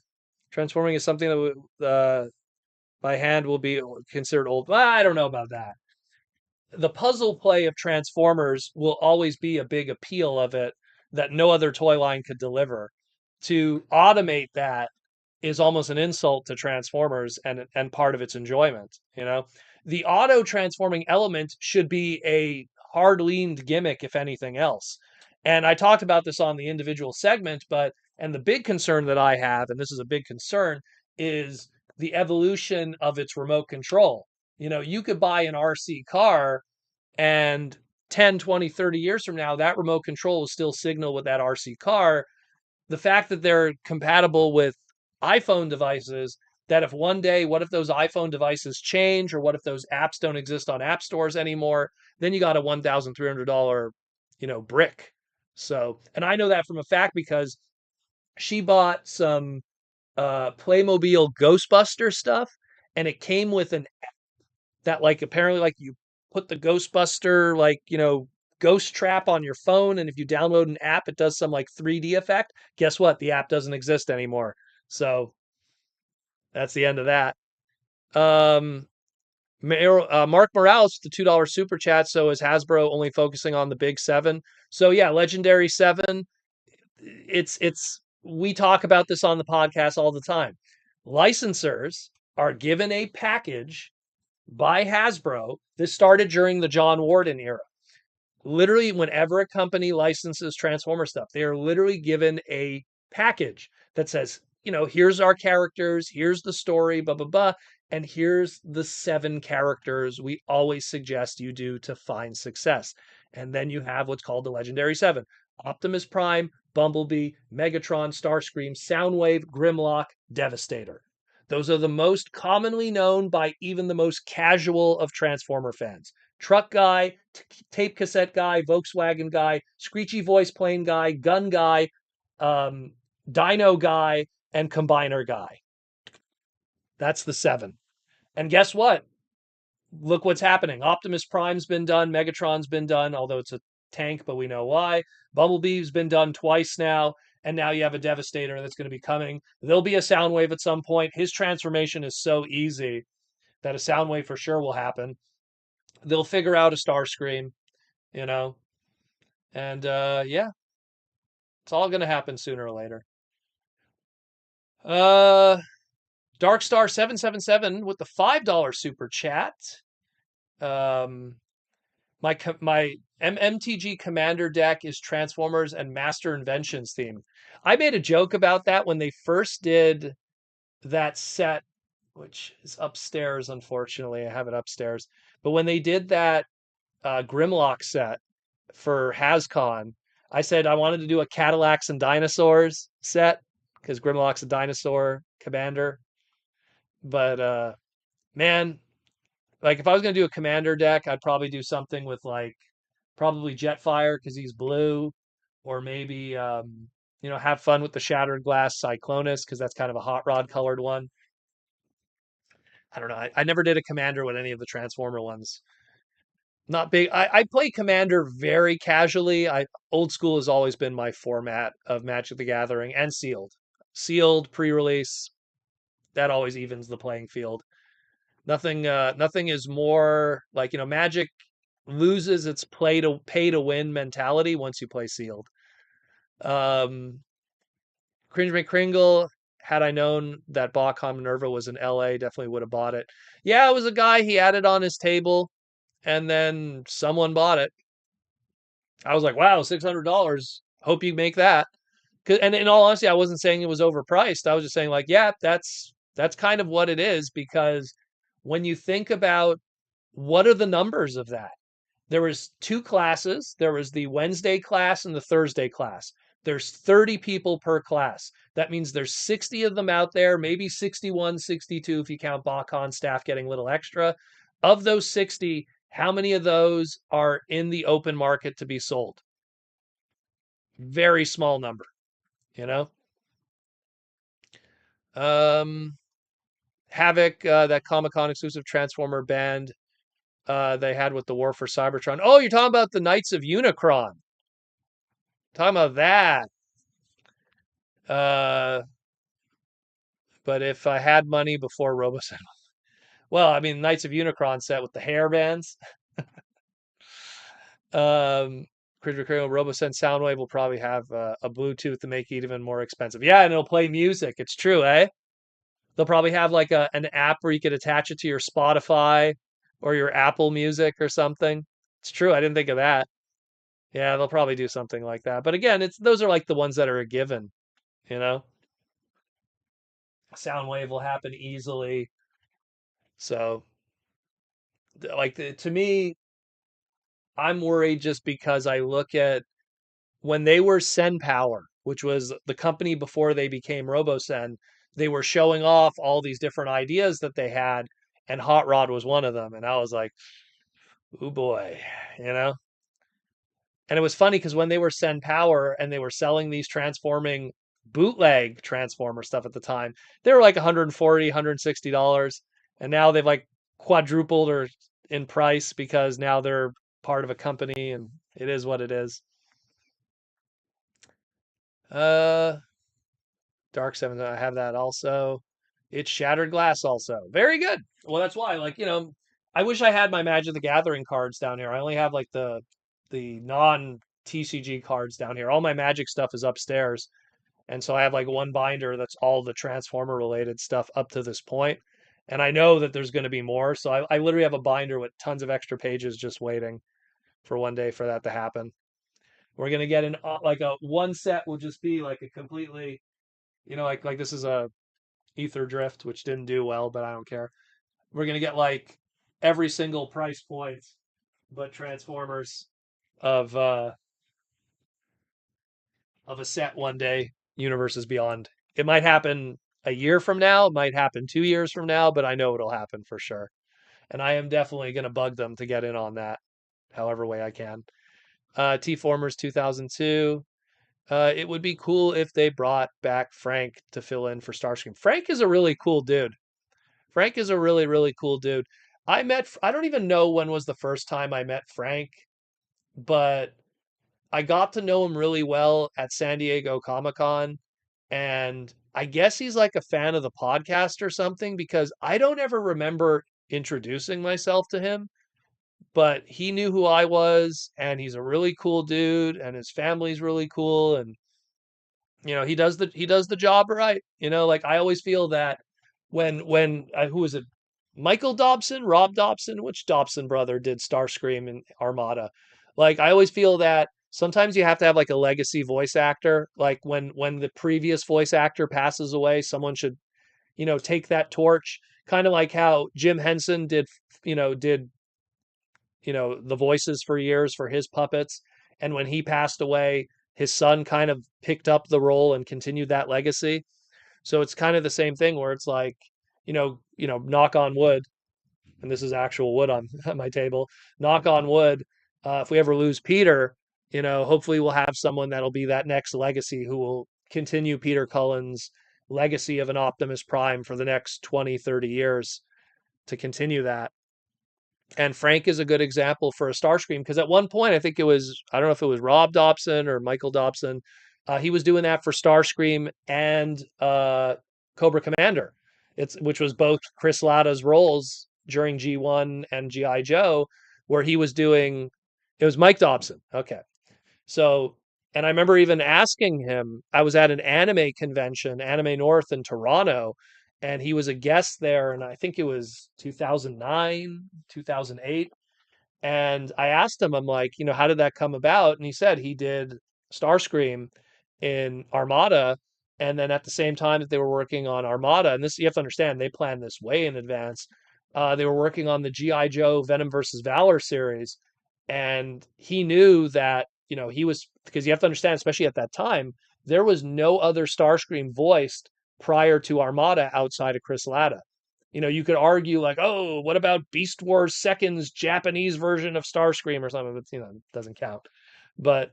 transforming is something that by hand will be considered old. Well, I don't know about that. The puzzle play of Transformers will always be a big appeal of it that no other toy line could deliver. To automate that is almost an insult to Transformers and part of its enjoyment, you know. The auto transforming element should be a hard leaned gimmick if anything else. And I talked about this on the individual segment, but and the big concern that I have, and this is a big concern, is the evolution of its remote control. You know, you could buy an RC car and 10, 20, 30 years from now, that remote control will still signal with that RC car. The fact that they're compatible with iPhone devices, that if one day, what if those iPhone devices change, or what if those apps don't exist on app stores anymore? Then you got a $1,300, brick. So, and I know that from a fact because she bought some Playmobil Ghostbuster stuff, and it came with an that like apparently like you put the Ghostbuster ghost trap on your phone, and if you download an app, it does some like 3D effect. Guess what? The app doesn't exist anymore. So that's the end of that. Um, Mark Morales, the $2 super chat. So is Hasbro only focusing on the big seven? So yeah, Legendary Seven. It's we talk about this on the podcast all the time. Licensors are given a package by Hasbro. This started during the John Warden era. Literally, whenever a company licenses Transformer stuff, they are literally given a package that says, here's our characters, here's the story, blah, blah, blah, and here's the 7 characters we always suggest you do to find success. And then you have what's called the Legendary 7. Optimus Prime, Bumblebee, Megatron, Starscream, Soundwave, Grimlock, Devastator. Those are the most commonly known by even the most casual of Transformer fans. Truck guy, tape cassette guy, Volkswagen guy, screechy voice plane guy, gun guy, um, dyno guy, and combiner guy. That's the 7. And guess what? Look what's happening. Optimus Prime's been done. Megatron's been done, although it's a tank, but we know why. Bumblebee's been done twice now. And now you have a Devastator that's going to be coming. There'll be a Soundwave at some point. His transformation is so easy that a Soundwave for sure will happen. They'll figure out a Starscream, you know, and yeah, it's all going to happen sooner or later. Uh, Darkstar777 with the $5 super chat. My MTG Commander deck is Transformers and Master Inventions theme. I made a joke about that when they first did that set, which is upstairs, unfortunately. I have it upstairs. But when they did that Grimlock set for HasCon, I said I wanted to do a Cadillacs and Dinosaurs set because Grimlock's a dinosaur commander. But man, like if I was gonna do a commander deck, I'd probably do something with like probably Jetfire because he's blue, or maybe have fun with the Shattered Glass Cyclonus because that's kind of a hot rod colored one. I don't know. I never did a commander with any of the Transformer ones. Not big. I play Commander very casually. I Old school has always been my format of Magic the Gathering, and sealed. Sealed pre-release, that always evens the playing field. Nothing is more like, Magic loses its play to pay to win mentality once you play sealed. Um Cringe McCringle, had I known that Bachcom Minerva was in LA, definitely would have bought it. Yeah, it was a guy, he had it on his table, and then someone bought it. I was like, wow, $600. Hope you make that. And in all honesty, I wasn't saying it was overpriced. I was just saying, like, yeah, that's kind of what it is, because when you think about what are the numbers of that, there was two classes. There was the Wednesday class and the Thursday class. There's 30 people per class. That means there's 60 of them out there, maybe 61, 62 if you count Bacon staff getting a little extra. Of those 60, how many of those are in the open market to be sold? Very small number, you know? Um, Havoc, that Comic Con exclusive Transformer band they had with the War for Cybertron. Oh, you're talking about the Knights of Unicron. Talking about that. Uh, but if I had money before Robosen, well, I mean, Knights of Unicron set with the hair bands. Critical Robosen Soundwave will probably have a Bluetooth to make it even more expensive. Yeah, and it'll play music. It's true, eh? They'll probably have like an app where you could attach it to your Spotify or your Apple Music or something. It's true. I didn't think of that. Yeah, they'll probably do something like that. But again, it's those are like the ones that are a given, you know? Soundwave will happen easily. So, to me, I'm worried just because I look at when they were Sen Power, which was the company before they became Robosen, they were showing off all these different ideas that they had, and Hot Rod was one of them. And I was like, oh boy, you know? And it was funny because when they were Sen Power and they were selling these transforming bootleg transformer stuff at the time, they were like 140, $160. And now they've like quadrupled or in price because now they're part of a company, and it is what it is. Uh Dark Seven, I have that also. It's Shattered Glass also. Very good. Well, that's why, like, I wish I had my Magic the Gathering cards down here. I only have like the non TCG cards down here. All my Magic stuff is upstairs. And so I have like one binder that's all the Transformer related stuff up to this point. And I know that there's going to be more. So I literally have a binder with tons of extra pages just waiting for one day for that to happen. We're going to get in like a one set will just be like a completely, like this is a Ether Drift, which didn't do well, but I don't care. We're gonna get like every single price point, but Transformers of uh of a set one day. Universes Beyond. It might happen a year from now, it might happen 2 years from now, but I know it'll happen for sure. And I am definitely gonna bug them to get in on that, however way I can. T Formers 2002. It would be cool if they brought back Frank to fill in for Starscream. Frank is a really cool dude. Frank is a really, really cool dude. I don't even know when was the first time I met Frank, but I got to know him really well at San Diego Comic-Con. And I guess he's like a fan of the podcast or something, because I don't ever remember introducing myself to him, but he knew who I was, and he's a really cool dude, and his family's really cool. And he does the job right. Like I always feel that when who was it? Michael Dobson, Rob Dobson, which Dobson brother did Starscream and Armada? Like I always feel that sometimes you have to have like a legacy voice actor. Like when the previous voice actor passes away, someone should take that torch. Kind of like how Jim Henson did the voices for years for his puppets. And when he passed away, his son kind of picked up the role and continued that legacy. So it's kind of the same thing where it's like, knock on wood, and this is actual wood on my table, knock on wood. If we ever lose Peter, hopefully we'll have someone that'll be that next legacy who will continue Peter Cullen's legacy of an Optimus Prime for the next 20, 30 years to continue that. And Frank is a good example for a Starscream because at one point, I think it was, I don't know if it was Rob Dobson or Michael Dobson, he was doing that for Starscream and Cobra Commander. Which was both Chris Latta's roles during G1 and GI Joe, where he was doing. It was Mike Dobson. Okay, so, and I remember even asking him, I was at an anime convention, Anime North in Toronto, and he was a guest there, and I think it was 2009, 2008. And I asked him, I'm like, how did that come about? And he said he did Starscream in Armada. And then at the same time that they were working on Armada, and this, you have to understand, they planned this way in advance. They were working on the G.I. Joe Venom versus Valor series. And he knew that, he was, because you have to understand, especially at that time, there was no other Starscream voiced prior to Armada outside of Chris Latta. You could argue like, oh, what about Beast Wars Second's Japanese version of Starscream or something? But it doesn't count. But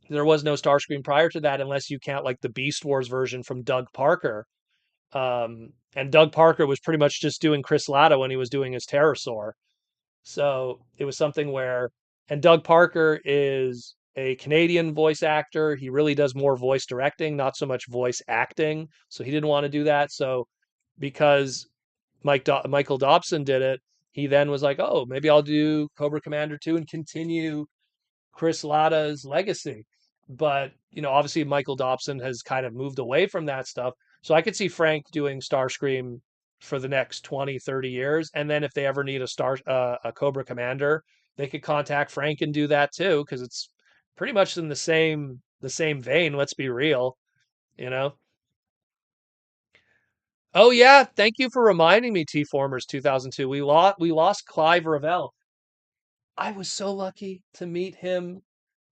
there was no Starscream prior to that, unless you count like the Beast Wars version from Doug Parker. And Doug Parker was pretty much just doing Chris Latta when he was doing his Pterosaur. So it was something where, and Doug Parker is a Canadian voice actor. He really does more voice directing, not so much voice acting. So he didn't want to do that. So because Michael Dobson did it, he then was like, oh, maybe I'll do Cobra Commander 2 and continue Chris Latta's legacy. But, obviously Michael Dobson has kind of moved away from that stuff. So I could see Frank doing Starscream for the next 20, 30 years. And then if they ever need a Cobra Commander, they could contact Frank and do that too, because it's pretty much in the same vein, let's be real, you know. Oh yeah, thank you for reminding me, T Formers 2002. We lost Clive Revell. I was so lucky to meet him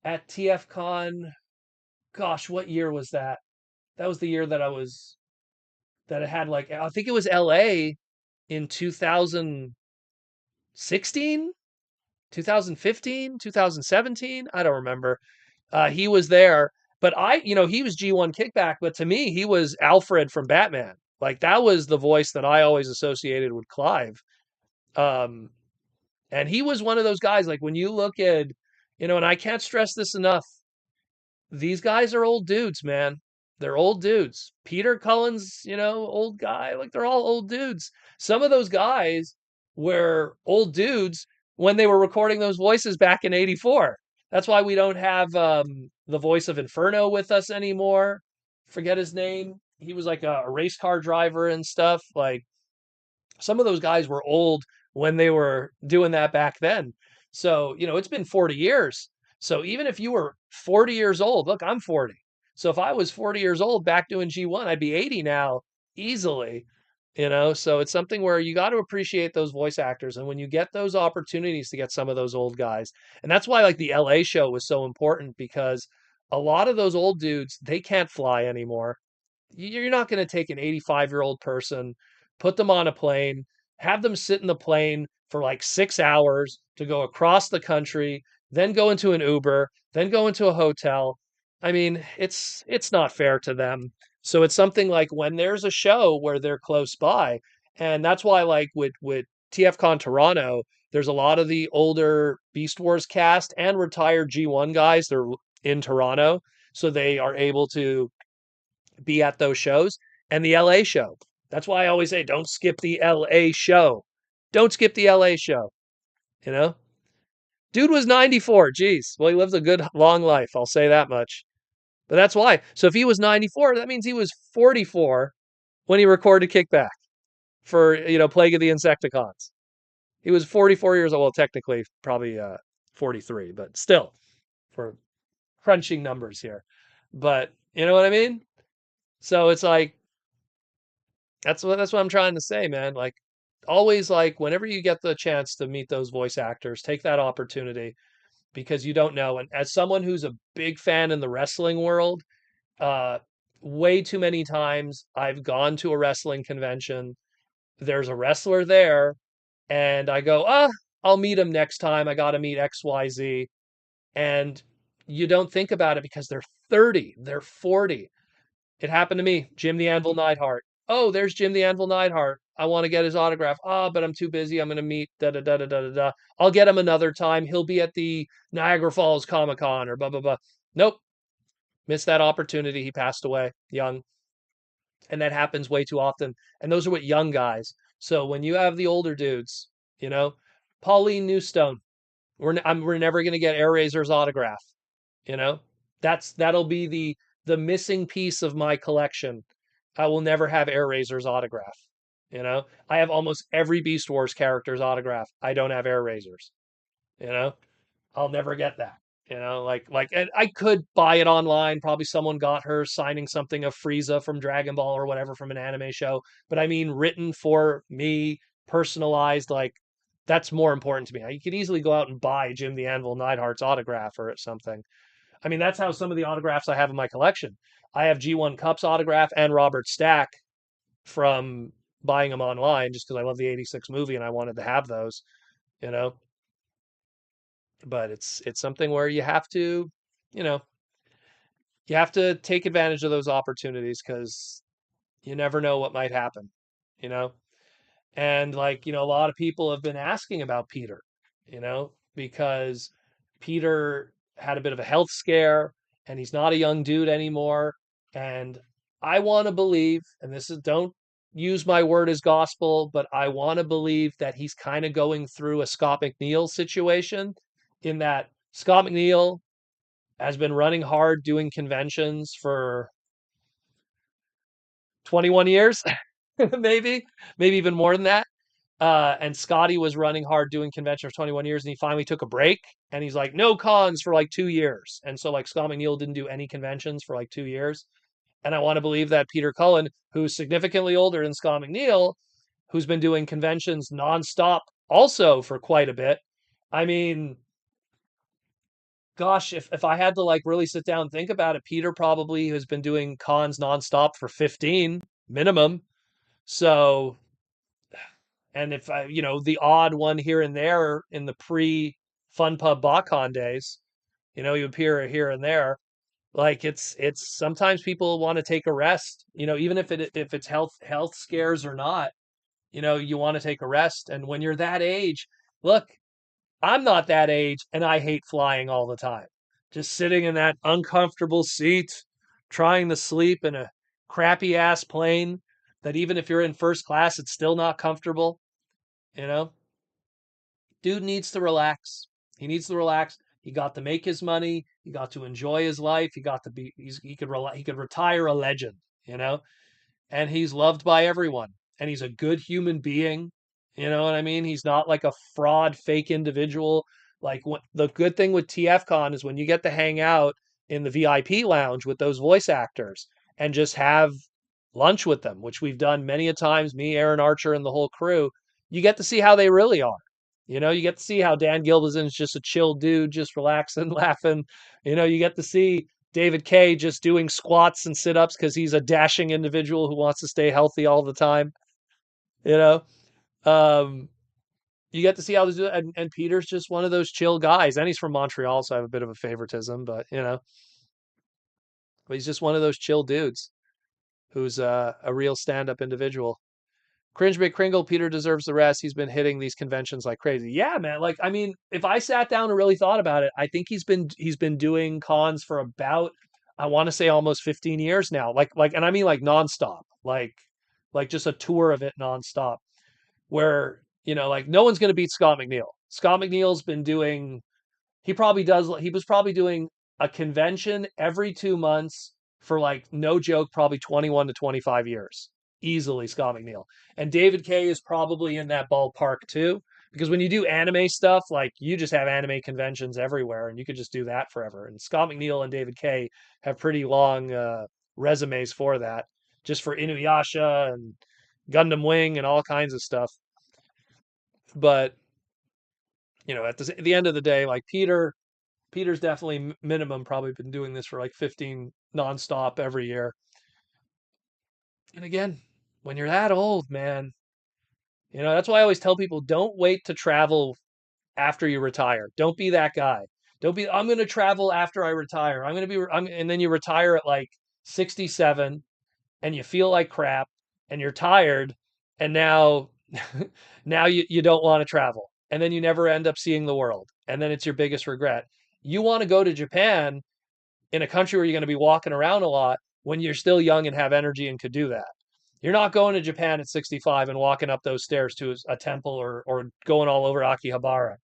at TFCon. Gosh, what year was that? That was the year that I had, like, I think it was LA in 2016, 2015, 2017. I don't remember. He was there, but he was G1 Kickback, but to me, he was Alfred from Batman. Like that was the voice that I always associated with Clive. Um, and he was one of those guys, like when you look at, and I can't stress this enough, these guys are old dudes, man. They're old dudes. Peter Cullen's, old guy. Like they're all old dudes. Some of those guys were old dudes when they were recording those voices back in '84. That's why we don't have the voice of Inferno with us anymore. Forget his name. He was like a race car driver and stuff. Like some of those guys were old when they were doing that back then. So, it's been 40 years. So even if you were 40 years old, look, I'm 40. So if I was 40 years old back doing G1, I'd be 80 now easily. So it's something where you got to appreciate those voice actors. And when you get those opportunities to get some of those old guys, and that's why like the LA show was so important, because a lot of those old dudes, they can't fly anymore. You're not going to take an 85-year-old person, put them on a plane, have them sit in the plane for like 6 hours to go across the country, then go into an Uber, then go into a hotel. I mean, it's not fair to them. So it's something like when there's a show where they're close by, and that's why like with TFCon Toronto, there's a lot of the older Beast Wars cast and retired G1 guys. They're in Toronto, so they are able to be at those shows, and the LA show. That's why I always say don't skip the LA show. Don't skip the LA show, you know? Dude was 94. Geez. Well, he lived a good long life. I'll say that much. But that's why. So if he was 94, that means he was 44 when he recorded Kickback for, Plague of the Insecticons. He was 44 years old. Well, technically, probably 43, but still, for crunching numbers here. But you know what I mean? So it's like, that's what I'm trying to say, man. Like always, like whenever you get the chance to meet those voice actors, take that opportunity, because you don't know. And as someone who's a big fan in the wrestling world, uh way too many times I've gone to a wrestling convention, there's a wrestler there, and I go, I'll meet him next time. I got to meet XYZ. And you don't think about it because they're 30, they're 40. It happened to me, Jim the Anvil Neidhart. Oh, there's Jim the Anvil Neidhart. I want to get his autograph. Oh, but I'm too busy. I'm going to meet da da da da da da. I'll get him another time. He'll be at the Niagara Falls Comic Con or blah blah blah. Nope, missed that opportunity. He passed away young, and that happens way too often. And those are what young guys. So when you have the older dudes, you know, Pauline Newstone, we're never going to get Air Razor's autograph. You know, that'll be the missing piece of my collection. I will never have Air Razor's autograph. You know, I have almost every Beast Wars character's autograph. I don't have Air Razor's. You know, I'll never get that. You know, and I could buy it online. Probably someone got her signing something of Frieza from Dragon Ball or whatever from an anime show. But I mean, written for me, personalized, like that's more important to me. You could easily go out and buy Jim the Anvil Neidhart's autograph or something. I mean, that's how some of the autographs I have in my collection. I have G1 Cup's autograph and Robert Stack from buying them online just because I love the 86 movie and I wanted to have those, you know. But it's something where you have to, you know, you have to take advantage of those opportunities because you never know what might happen, you know. And like, a lot of people have been asking about Peter, because Peter had a bit of a health scare and he's not a young dude anymore. And I want to believe, and this is, don't use my word as gospel, but I want to believe that he's kind of going through a Scott McNeil situation in that Scott McNeil has been running hard doing conventions for 21 years, maybe even more than that. And Scotty was running hard doing convention for 21 years, and he finally took a break. And he's like, no cons for like 2 years. And so like Scott McNeil didn't do any conventions for like 2 years. And I want to believe that Peter Cullen, who's significantly older than Scott McNeil, who's been doing conventions nonstop also for quite a bit. I mean, gosh, if I had to like really sit down and think about it, Peter probably has been doing cons nonstop for 15 minimum. So, and if I, the odd one here and there in the pre Fun Pub BotCon days, you appear here and there. Like it's sometimes people want to take a rest, even if it's health scares or not, you want to take a rest. And when you're that age, look, I'm not that age and I hate flying all the time. Just sitting in that uncomfortable seat, trying to sleep in a crappy ass plane that even if you're in first class, it's still not comfortable, you know? Dude needs to relax. He needs to relax. He got to make his money. He got to enjoy his life. He got to be, he could retire a legend, you know? And he's loved by everyone. And he's a good human being. You know what I mean? He's not like a fraud, fake individual. Like the good thing with TFCon is when you get to hang out in the VIP lounge with those voice actors and just have lunch with them, which we've done many a times, me, Aaron Archer, and the whole crew. You get to see how they really are. You get to see how Dan Gilbison's just a chill dude, just relaxing, laughing. You get to see David Kay just doing squats and sit-ups because he's a dashing individual who wants to stay healthy all the time. You know, um, you get to see how this, and Peter's just one of those chill guys, and he's from Montreal, so I have a bit of a favoritism, but but he's just one of those chill dudes who's a real stand-up individual. Cringe McCringle, Peter deserves the rest. He's been hitting these conventions like crazy. Yeah, man. Like, I mean, if I sat down and really thought about it, I think he's been doing cons for about, I want to say almost 15 years now. And I mean like nonstop. Like just a tour of it nonstop. Where, like no one's gonna beat Scott McNeil. Scott McNeil's been doing he was probably doing a convention every 2 months for like no joke, probably 21 to 25 years. Easily Scott McNeil. And David Kay is probably in that ballpark too. Because when you do anime stuff, like you just have anime conventions everywhere and you could just do that forever. And Scott McNeil and David Kay have pretty long resumes for that, just for Inuyasha and Gundam Wing and all kinds of stuff. But, at the end of the day, like Peter's definitely minimum probably been doing this for like 15 nonstop every year. And again, when you're that old, man, that's why I always tell people don't wait to travel after you retire. Don't be that guy. Don't be, I'm going to travel after I retire. And then you retire at like 67 and you feel like crap and you're tired and now now you don't want to travel, and then you never end up seeing the world, and then it's your biggest regret. You want to go to Japan in a country where you're going to be walking around a lot when you're still young and have energy and could do that. You're not going to Japan at 65 and walking up those stairs to a temple, or going all over Akihabara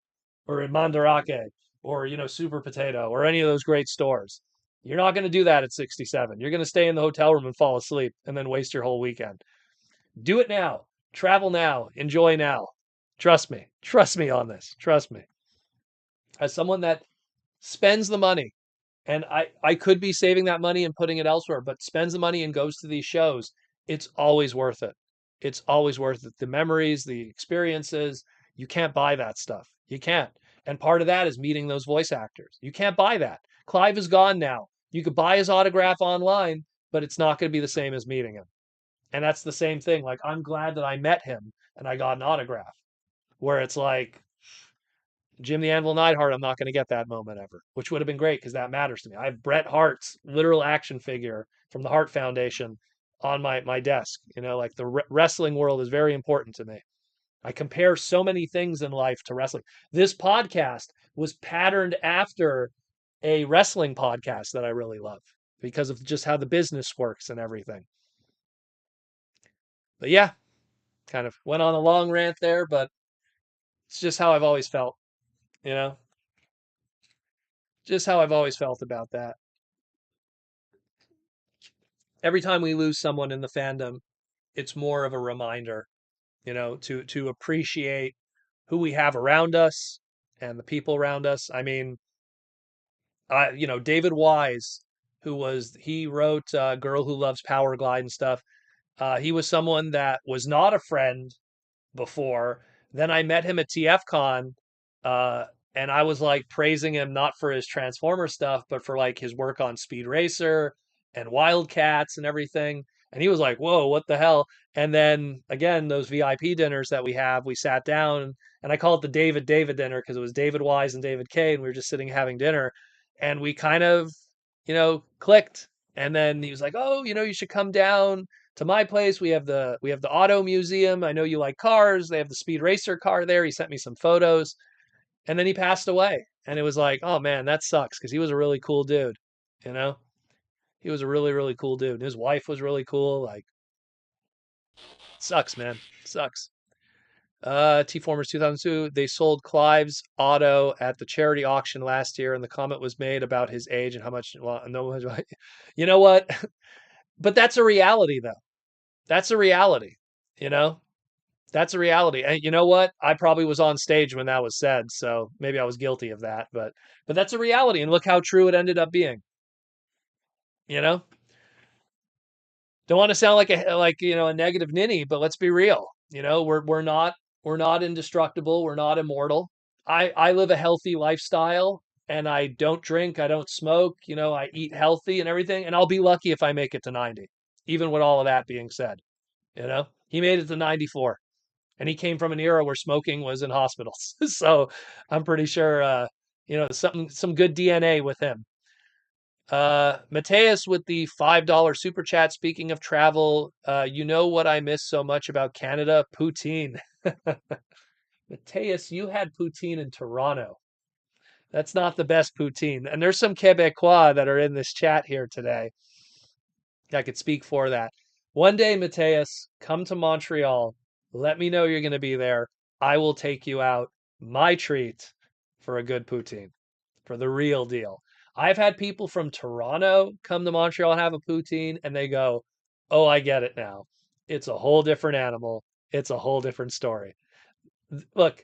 or in Mandarake or Super Potato or any of those great stores. You're not going to do that at 67. You're going to stay in the hotel room and fall asleep and then waste your whole weekend. Do it now. Travel now. Enjoy now. Trust me. Trust me on this. Trust me. As someone that spends the money, and I could be saving that money and putting it elsewhere, but spends the money and goes to these shows, it's always worth it. It's always worth it. The memories, the experiences, you can't buy that stuff. You can't. And part of that is meeting those voice actors. You can't buy that. Clive is gone now. You could buy his autograph online, but it's not going to be the same as meeting him. And that's the same thing. Like, I'm glad that I met him and I got an autograph, where it's like, Jim the Anvil Neidhart, I'm not going to get that moment ever, which would have been great because that matters to me. I have Bret Hart's literal action figure from the Hart Foundation on my desk. Like, the wrestling world is very important to me. I compare so many things in life to wrestling. This podcast was patterned after a wrestling podcast that I really love because of just how the business works and everything. But yeah, kind of went on a long rant there, but it's just how I've always felt, you know, just how I've always felt about that. Every time we lose someone in the fandom, it's more of a reminder, to appreciate who we have around us and the people around us. I mean, David Wise, he wrote Girl Who Loves Power Glide and stuff. He was someone that was not a friend before. Then I met him at TFCon, uh, and I was like praising him not for his Transformer stuff, but for like his work on Speed Racer and Wildcats and everything. And he was like, "Whoa, what the hell?" And then again, those VIP dinners that we have, we sat down, and I call it the David dinner because it was David Wise and David K, and we were just sitting having dinner, and we kind of, clicked. And then he was like, "Oh, you should come down to my place. We have the auto museum. I know you like cars. They have the Speed Racer car there." He sent me some photos, and then he passed away. And it was like, oh man, that sucks because he was a really cool dude. You know, he was a really really cool dude. And his wife was really cool. Like, sucks, man, sucks. T-Formers 2002. They sold Clive's auto at the charity auction last year, and the comment was made about his age and how much. Well, no, you know what? But that's a reality, though. That's a reality. You know, That's a reality. And you know what? I probably was on stage when that was said, so maybe I was guilty of that, but that's a reality, and look how true it ended up being, you know? Don't want to sound like a negative ninny, but let's be real. We're not indestructible, we're not immortal. I live a healthy lifestyle, and I don't drink, I don't smoke, I eat healthy and everything, and I'll be lucky if I make it to 90, even with all of that being said, He made it to 94. And he came from an era where smoking was in hospitals. So I'm pretty sure, some good DNA with him. Mateus with the $5 super chat. Speaking of travel, you know what I miss so much about Canada? Poutine. Mateus, you had poutine in Toronto. That's not the best poutine. And there's some Quebecois that are in this chat here today. I could speak for that. One day, Mateus, come to Montreal. Let me know you're going to be there. I will take you out. My treat for a good poutine, for the real deal. I've had people from Toronto come to Montreal and have a poutine, and they go, "Oh, I get it now. It's a whole different animal. It's a whole different story." Look,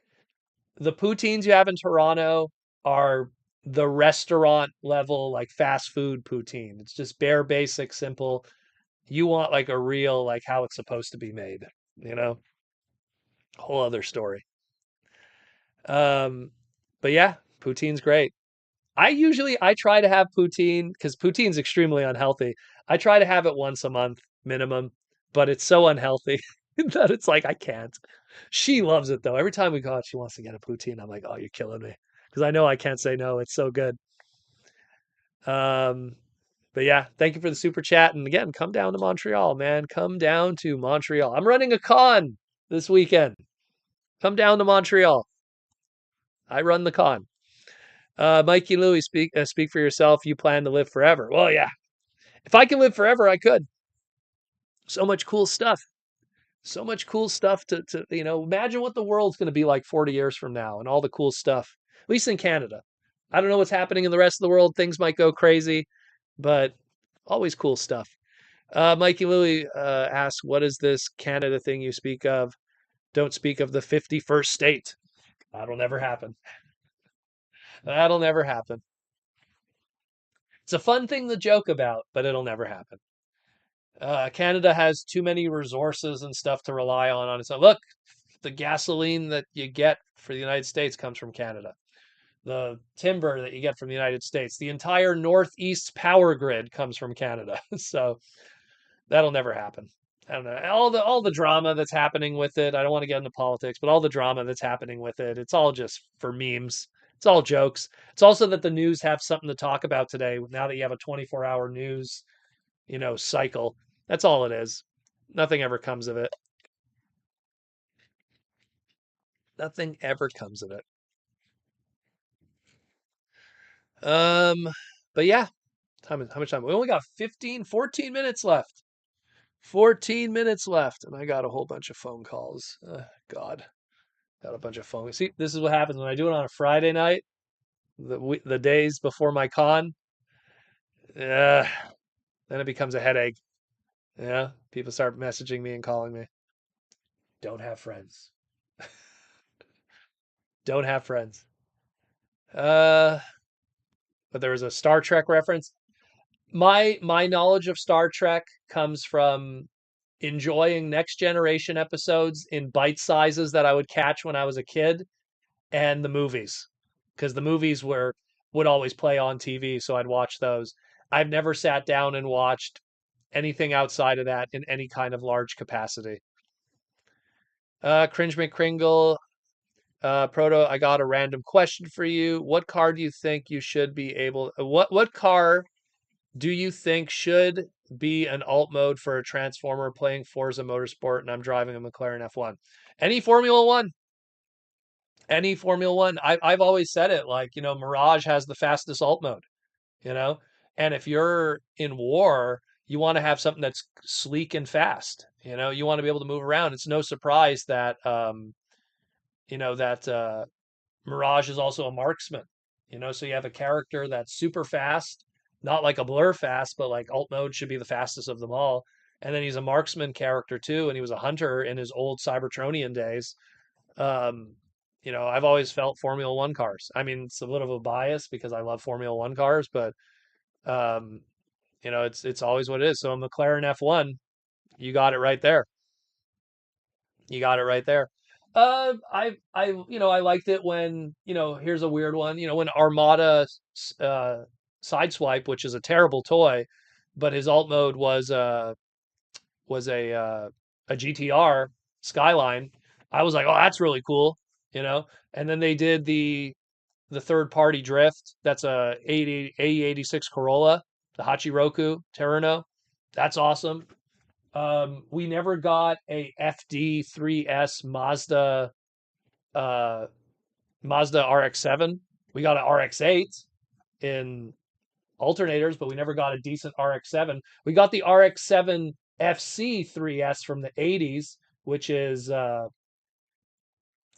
the poutines you have in Toronto are the restaurant level, like fast food poutine. It's just bare, basic, simple. You want like a real, like how it's supposed to be made, you know? Whole other story. Um, but yeah, poutine's great. I try to have poutine because poutine's extremely unhealthy. I try to have it once a month minimum, but it's so unhealthy that it's like I can't. She loves it though. Every time we go out, she wants to get a poutine. I'm like, oh, you're killing me because I know I can't say no. It's so good. Um, but yeah, thank you for the super chat. And again, come down to Montreal, man. Come down to Montreal. I'm running a con this weekend. Come down to Montreal. I run the con. Mikey Louie, speak for yourself. You plan to live forever. Well, yeah. If I could live forever, I could. So much cool stuff. So much cool stuff to imagine what the world's going to be like 40 years from now and all the cool stuff, at least in Canada. I don't know what's happening in the rest of the world. Things might go crazy, but always cool stuff. Mikey Louie asks, what is this Canada thing you speak of? Don't speak of the 51st state. That'll never happen. That'll never happen. It's a fun thing to joke about, but it'll never happen. Canada has too many resources and stuff to rely on its own. Look, the gasoline that you get for the United States comes from Canada. The timber that you get from the United States, the entire Northeast power grid comes from Canada. So that'll never happen. I don't know. All the drama that's happening with it. I don't want to get into politics, but all the drama that's happening with it, it's all just for memes. It's all jokes. It's also that the news have something to talk about today now that you have a 24-hour news, cycle. That's all it is. Nothing ever comes of it. Nothing ever comes of it. Um, but yeah, how much time? We only got 14 minutes left. 14 minutes left, and I got a whole bunch of phone calls. God, got a bunch of phone. See, this is what happens when I do it on a Friday night, the days before my con. Then it becomes a headache. Yeah, people start messaging me and calling me. Don't have friends. Don't have friends. But there was a Star Trek reference. My knowledge of Star Trek comes from enjoying Next Generation episodes in bite sizes that I would catch when I was a kid, and the movies, because the movies would always play on TV, so I'd watch those. I've never sat down and watched anything outside of that in any kind of large capacity. Cringe McCringle, Proto, I got a random question for you. What car do you think you should be able? What car do you think should be an alt mode for a Transformer playing Forza Motorsport and I'm driving a McLaren F1? Any Formula One. Any Formula One. I've always said it, like, Mirage has the fastest alt mode, you know? And if you're in war, you want to have something that's sleek and fast. You want to be able to move around. It's no surprise that Mirage is also a marksman. So you have a character that's super fast, not like a Blur fast, but like alt mode should be the fastest of them all. And then he's a marksman character too, and he was a hunter in his old Cybertronian days. Um, I've always felt Formula One cars. I mean, it's a little of a bias because I love Formula One cars, but um, it's always what it is. So a McLaren F1, you got it right there. You got it right there. I liked it when, here's a weird one, when Armada uh Sideswipe, which is a terrible toy, but his alt mode was a GTR Skyline. I was like, oh, that's really cool, you know. And then they did the third party drift. That's a 86 Corolla, the Hachiroku Terrano. That's awesome. We never got a FD3S uh, Mazda RX-7. We got an RX-8 in alternators, but we never got a decent RX-7. We got the RX-7 FC3S from the 80s, which is the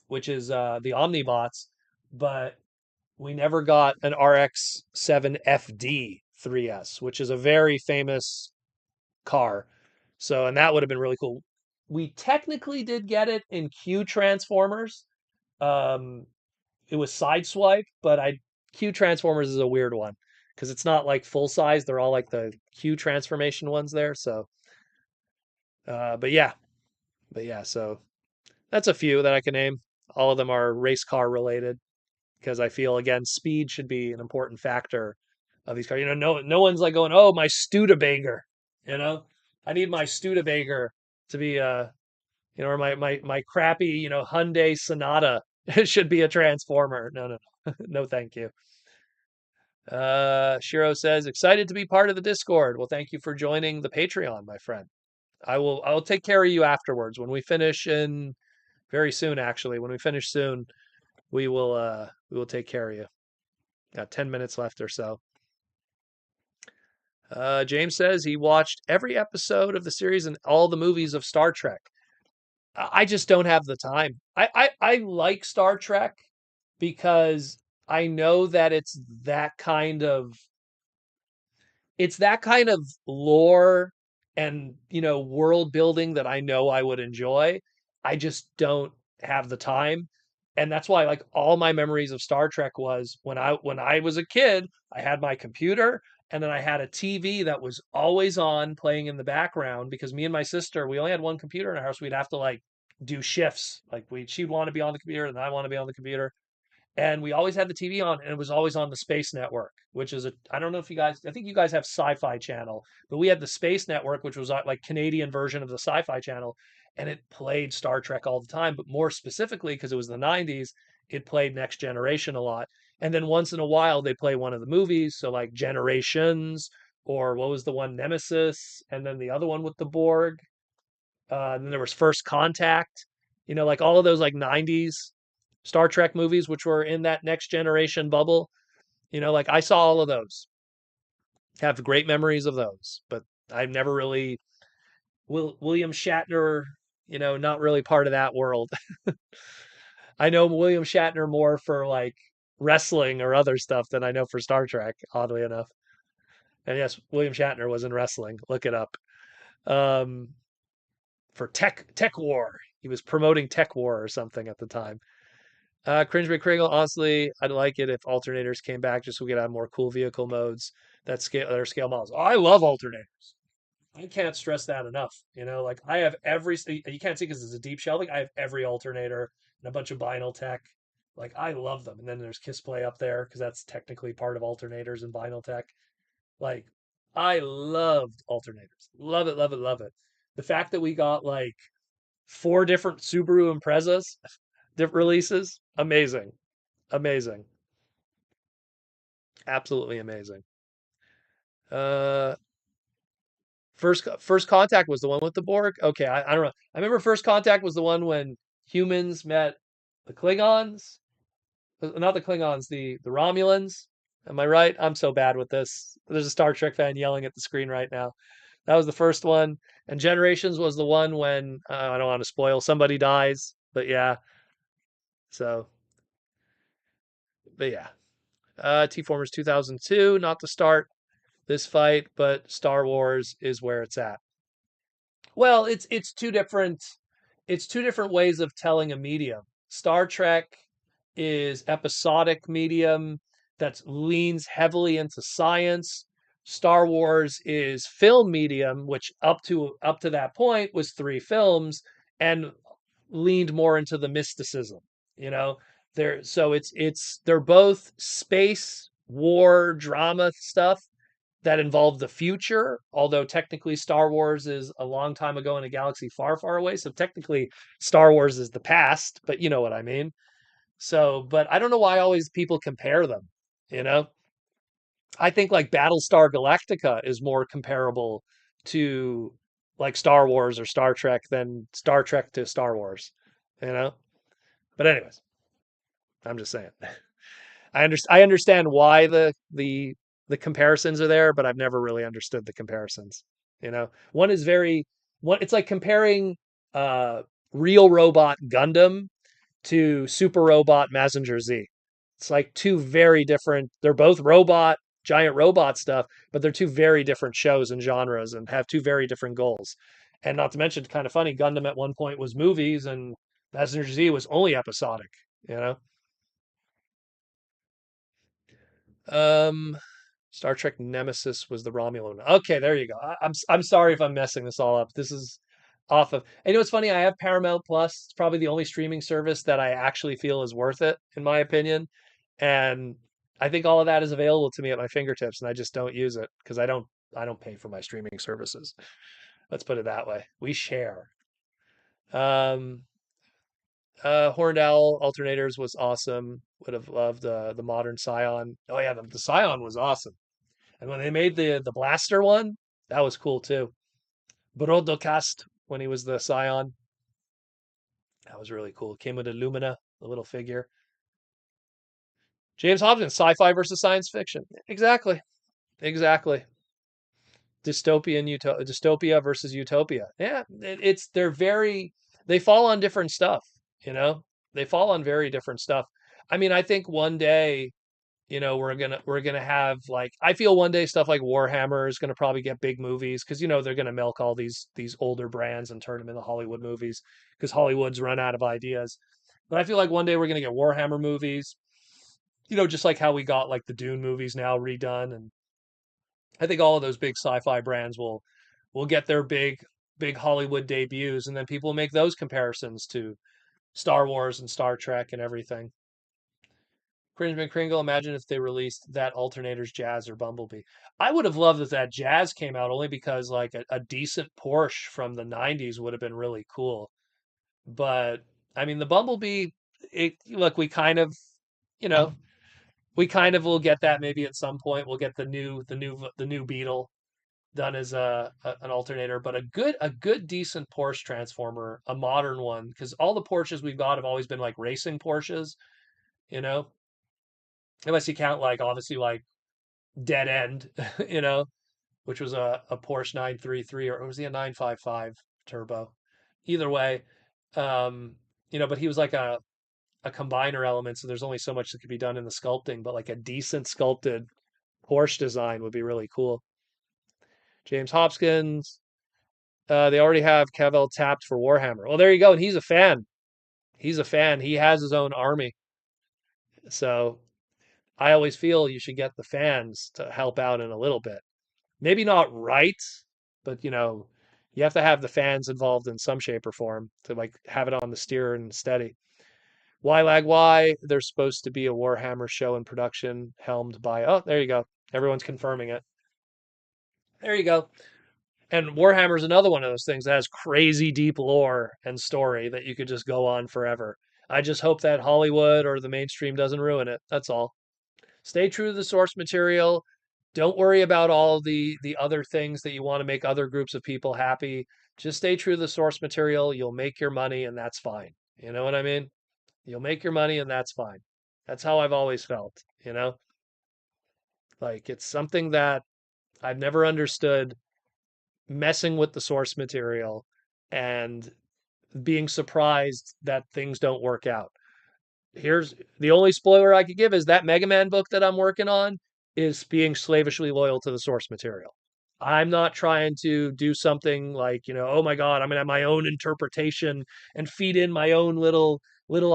Omnibots, but we never got an RX-7 FD3S, which is a very famous car. So, and that would have been really cool. We technically did get it in Q Transformers. Um, it was Sideswipe, but Q Transformers is a weird one because it's not like full size. They're all like the Q transformation ones there. So, but yeah, So that's a few that I can name. All of them are race car related because I feel again speed should be an important factor of these cars. No one's like going, oh, my Studebaker. I need my Studebaker to be or my crappy Hyundai Sonata should be a transformer. No, no, thank you. Shiro says excited to be part of the Discord. Well, thank you for joining the Patreon, my friend. I will take care of you afterwards when we finish in very soon. Actually, when we finish soon, we will take care of you. Got 10 minutes left or so. James says he watched every episode of the series and all the movies of Star Trek. I just don't have the time. I like Star Trek because I know that it's that kind of lore and world building that I know I would enjoy. I just don't have the time, and that's why like all my memories of Star Trek was when I was a kid. I had my computer, and then I had a TV that was always on playing in the background because me and my sister, we only had one computer in our house. We'd have to like do shifts. Like she'd want to be on the computer and I want to be on the computer, and we always had the TV on, and it was always on the Space Network, which is I don't know if you guys, I think you guys have Sci-Fi Channel, but we had the Space Network, which was like Canadian version of the Sci-Fi Channel, and it played Star Trek all the time, but more specifically because it was the 90s, it played Next Generation a lot. And then once in a while they play one of the movies, so like Generations, or what was the one, Nemesis, and then the other one with the Borg. Then there was First Contact, like all of those like 90s Star Trek movies, which were in that Next Generation bubble. Like I saw all of those, have great memories of those, but I've never really, William Shatner, not really part of that world. I know William Shatner more for like wrestling or other stuff than I know for Star Trek, oddly enough. And yes, William Shatner was in wrestling. Look it up. Um, for Tech War. He was promoting Tech War or something at the time. Cringe McCringle, honestly, I'd like it if alternators came back just so we could have more cool vehicle modes that are scale models. I love alternators. I can't stress that enough. Like I have you can't see because it's a deep shelving. I have every alternator and a bunch of vinyl tech. Like I love them. And then there's Kiss Play up there because that's technically part of alternators and vinyl tech. Like I loved alternators. Love it, love it, love it. The fact that we got like four different Subaru Imprezas different releases, amazing, amazing, absolutely amazing. Uh, first contact was the one with the Borg. Okay, I don't know. I remember first contact was the one when humans met the Klingons, not the Klingons, the Romulans. Am I right? I'm so bad with this. There's a Star Trek fan yelling at the screen right now. That was the first one, and Generations was the one when I don't want to spoil, somebody dies, but yeah. So, but yeah. T-Formers 2002, not to start this fight, but Star Wars is where it's at. Well, it's two different ways of telling a medium. Star Trek is episodic medium that leans heavily into science. Star Wars is film medium, which up to that point was three films and leaned more into the mysticism. You know, they're both space war drama stuff that involve the future, although technically Star Wars is a long time ago in a galaxy far, far away. So technically Star Wars is the past, but you know what I mean. So, but I don't know why always people compare them, you know? I think like Battlestar Galactica is more comparable to like Star Wars or Star Trek than Star Trek to Star Wars, you know? But anyways, I'm just saying. I understand why the comparisons are there, but I've never really understood the comparisons. One is it's like comparing uh real robot Gundam to Super Robot Messenger Z. It's like two very different, they're both giant robot stuff, but they're two very different shows and genres and have two very different goals. And not to mention, kind of funny, Gundam at one point was movies and Messenger Z was only episodic, you know? Um, Star Trek Nemesis was the Romulan. Okay, there you go. I'm sorry if I'm messing this all up. This is off of. And what's funny? I have Paramount Plus. It's probably the only streaming service that I actually feel is worth it, in my opinion. And I think all of that is available to me at my fingertips, and I just don't use it because I don't pay for my streaming services. Let's put it that way. We share. Um, Horned Owl alternators was awesome. Would have loved the modern Scion. Oh yeah, the Scion was awesome. And when they made the blaster one, that was cool too. Brodocast when he was the Scion. That was really cool. Came with Illumina, the little figure. James Hobson, sci-fi versus science fiction. Exactly. Exactly. Dystopia versus utopia. Yeah, it's they're very they fall on different stuff, you know? They fall on very different stuff. I mean, I think one day, we're gonna have like I feel one day stuff like Warhammer is gonna probably get big movies because they're gonna milk all these older brands and turn them into Hollywood movies because Hollywood's run out of ideas. But I feel like one day we're gonna get Warhammer movies, just like how we got like the Dune movies now redone, and I think all of those big sci-fi brands will get their big Hollywood debuts, and then people will make those comparisons to Star Wars and Star Trek and everything. Cringeman Kringle, imagine if they released that Alternator's Jazz or Bumblebee. I would have loved if that Jazz came out only because like a decent Porsche from the 90s would have been really cool. But I mean the Bumblebee, look, you know, we kind of will get that maybe at some point. We'll get the new Beetle done as an alternator, but a good decent Porsche transformer, a modern one, because all the Porsches we've got have always been like racing Porsches, you know, unless you count like obviously like Dead End, you know, which was a Porsche 933 or was he a 955 turbo? Either way, um, but he was like a combiner element, so there's only so much that could be done in the sculpting, but like a decent sculpted Porsche design would be really cool. James Hopkins, they already have Cavill tapped for Warhammer. Well, there you go. And he's a fan. He's a fan. He has his own army. So I always feel you should get the fans to help out in a little bit. Maybe not right, but you have to have the fans involved in some shape or form to like have it on the steer and steady. Why lag why? There's supposed to be a Warhammer show in production helmed by oh, there you go. Everyone's confirming it. There you go. And Warhammer's another one of those things that has crazy deep lore and story that you could just go on forever. I just hope that Hollywood or the mainstream doesn't ruin it. That's all. Stay true to the source material. Don't worry about all the other things that you want to make other groups of people happy. Just stay true to the source material. You'll make your money and that's fine. You know what I mean? You'll make your money and that's fine. That's how I've always felt, you know? Like it's something that I've never understood messing with the source material and being surprised that things don't work out. Here's the only spoiler I could give is that Mega Man book that I'm working on is being slavishly loyal to the source material. I'm not trying to do something like, oh my God, I'm gonna have my own interpretation and feed in my own little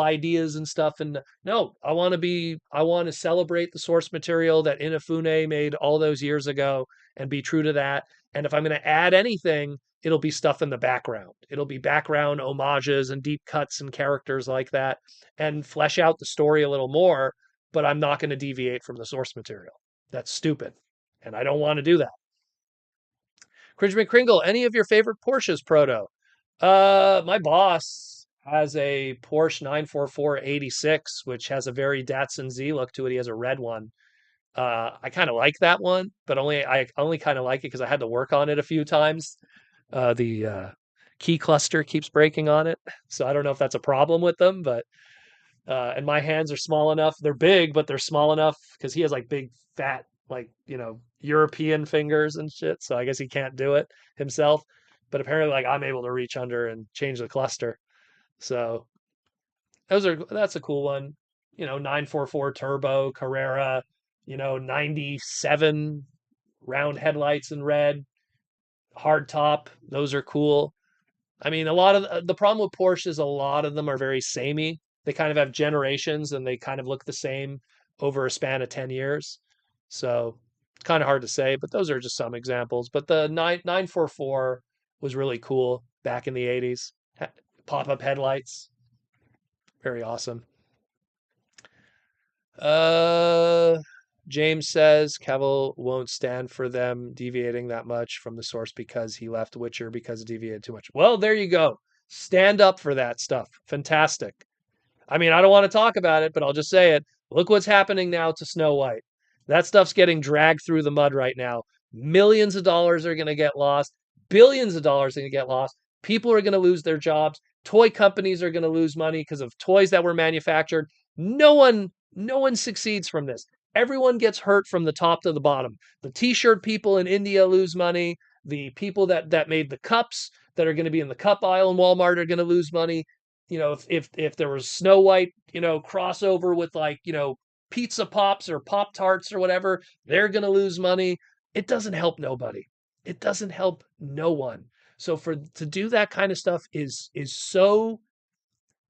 ideas and stuff. And no, I want to celebrate the source material that Inafune made all those years ago and be true to that. And if I'm gonna add anything, it'll be stuff in the background. It'll be background homages and deep cuts and characters like that and flesh out the story a little more, but I'm not going to deviate from the source material. That's stupid. And I don't want to do that. Cringe McCringle, any of your favorite Porsches, Proto? My boss has a Porsche 944 86, which has a very Datsun Z look to it. He has a red one. I kind of like that one, but I only kind of like it because I had to work on it a few times. The key cluster keeps breaking on it, so I don't know if that's a problem with them, but and my hands are small enough. They're big, but they're small enough because he has like big, fat, like, European fingers and shit. So I guess he can't do it himself. But apparently, like, I'm able to reach under and change the cluster. So that's a cool one. 944 turbo Carrera, 97 round headlights in red, hard top. Those are cool. I mean, a lot of the problem with Porsche is a lot of them are very samey. They kind of have generations and they kind of look the same over a span of 10 years. So it's kind of hard to say, but those are just some examples. But the 944 was really cool back in the 80s. Pop-up headlights, very awesome. Uh James says Cavill won't stand for them deviating that much from the source because he left Witcher because it deviated too much. Well, there you go. Stand up for that stuff. Fantastic. I mean, I don't want to talk about it, but I'll just say it. Look what's happening now to Snow White. That stuff's getting dragged through the mud right now. Millions of dollars are going to get lost. billions of dollars are going to get lost. People are going to lose their jobs. Toy companies are going to lose money because of toys that were manufactured. No one succeeds from this. Everyone gets hurt from the top to the bottom. The t-shirt people in India lose money. The people that made the cups that are going to be in the cup aisle in Walmart are going to lose money. If there was Snow White, crossover with like, pizza pops or pop tarts or whatever, they're going to lose money. It doesn't help nobody. It doesn't help no one. So to do that kind of stuff is so,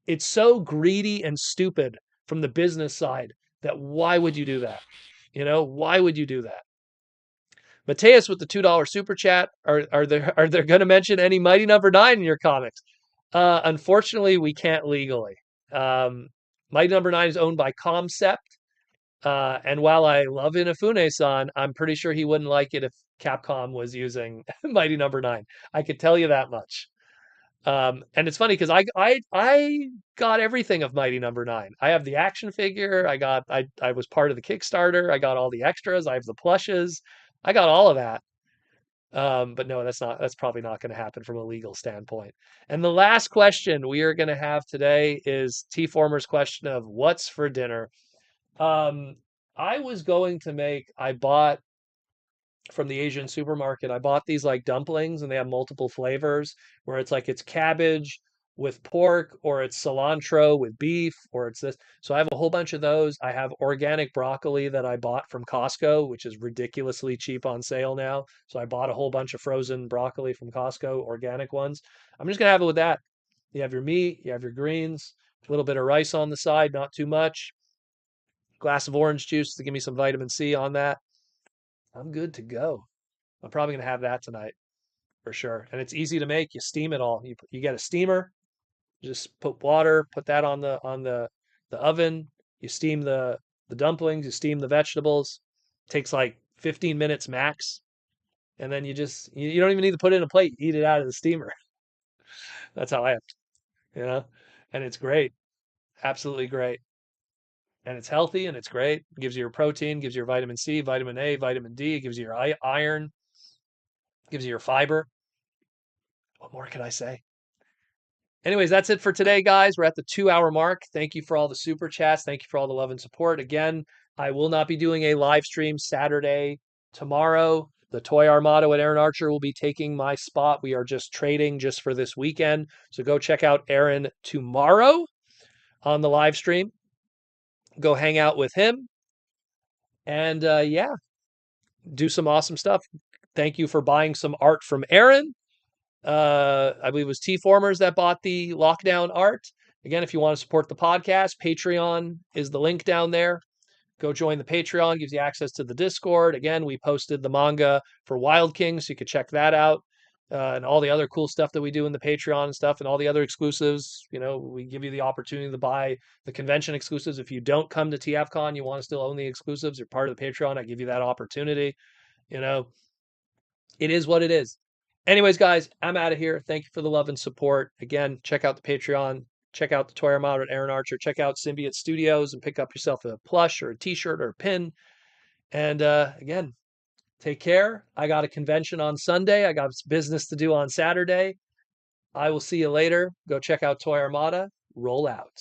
it's so greedy and stupid from the business side that why would you do that? Why would you do that? Mateus with the $2 super chat. Are they going to mention any Mighty Number 9 in your comics? Unfortunately, we can't legally. Mighty Number 9 is owned by Concept. And while I love Inafune-san, I'm pretty sure he wouldn't like it if Capcom was using Mighty Number 9. I could tell you that much. And it's funny because I got everything of Mighty Number 9. I have the action figure. I was part of the Kickstarter. I got all the extras. I have the plushes. I got all of that. But no, that's probably not going to happen from a legal standpoint. And the last question we are going to have today is T-Former's question of what's for dinner. I was going to I bought from the Asian supermarket, I bought these like dumplings and they have multiple flavors where it's cabbage with pork or it's cilantro with beef or it's this. So I have a whole bunch of those. I have organic broccoli that I bought from Costco, which is ridiculously cheap on sale now. So I bought a whole bunch of frozen broccoli from Costco, organic ones. I'm just going to have it with that. You have your meat, you have your greens, a little bit of rice on the side, not too much. Glass of orange juice to give me some vitamin C on that. I'm good to go. I'm probably going to have that tonight for sure. And it's easy to make. You steam it all. You get a steamer, just put water, put that on the oven. You steam the dumplings, you steam the vegetables. It takes like 15 minutes max. And then you don't even need to put it in a plate. You eat it out of the steamer. That's how I have to. And it's great. Absolutely great. And it's healthy and it's great. It gives you your protein, gives you your vitamin C, vitamin A, vitamin D, it gives you your iron, gives you your fiber. What more can I say? Anyways, that's it for today, guys. We're at the 2-hour mark. Thank you for all the super chats. Thank you for all the love and support. Again, I will not be doing a live stream Saturday tomorrow. The Toy Armada at Aaron Archer will be taking my spot. We are just trading just for this weekend. So go check out Aaron tomorrow on the live stream. Go hang out with him. And yeah, do some awesome stuff. Thank you for buying some art from Aaron. I believe it was T-Formers that bought the lockdown art. Again, if you want to support the podcast, Patreon is the link down there. Go join the Patreon, gives you access to the Discord. Again, we posted the manga for Wild King, so you could check that out. And all the other cool stuff that we do in the Patreon and stuff, and all the other exclusives. We give you the opportunity to buy the convention exclusives. If you don't come to TFCon, you want to still own the exclusives, you're part of the Patreon, I give you that opportunity. It is what it is. Anyways, guys, I'm out of here. Thank you for the love and support. Again, check out the Patreon. Check out the Toy Armada at Aaron Archer. Check out Symbiot Studios and pick up yourself a plush or a t-shirt or a pin. And again, take care. I got a convention on Sunday. I got business to do on Saturday. I will see you later. Go check out Toy Armada. Roll out.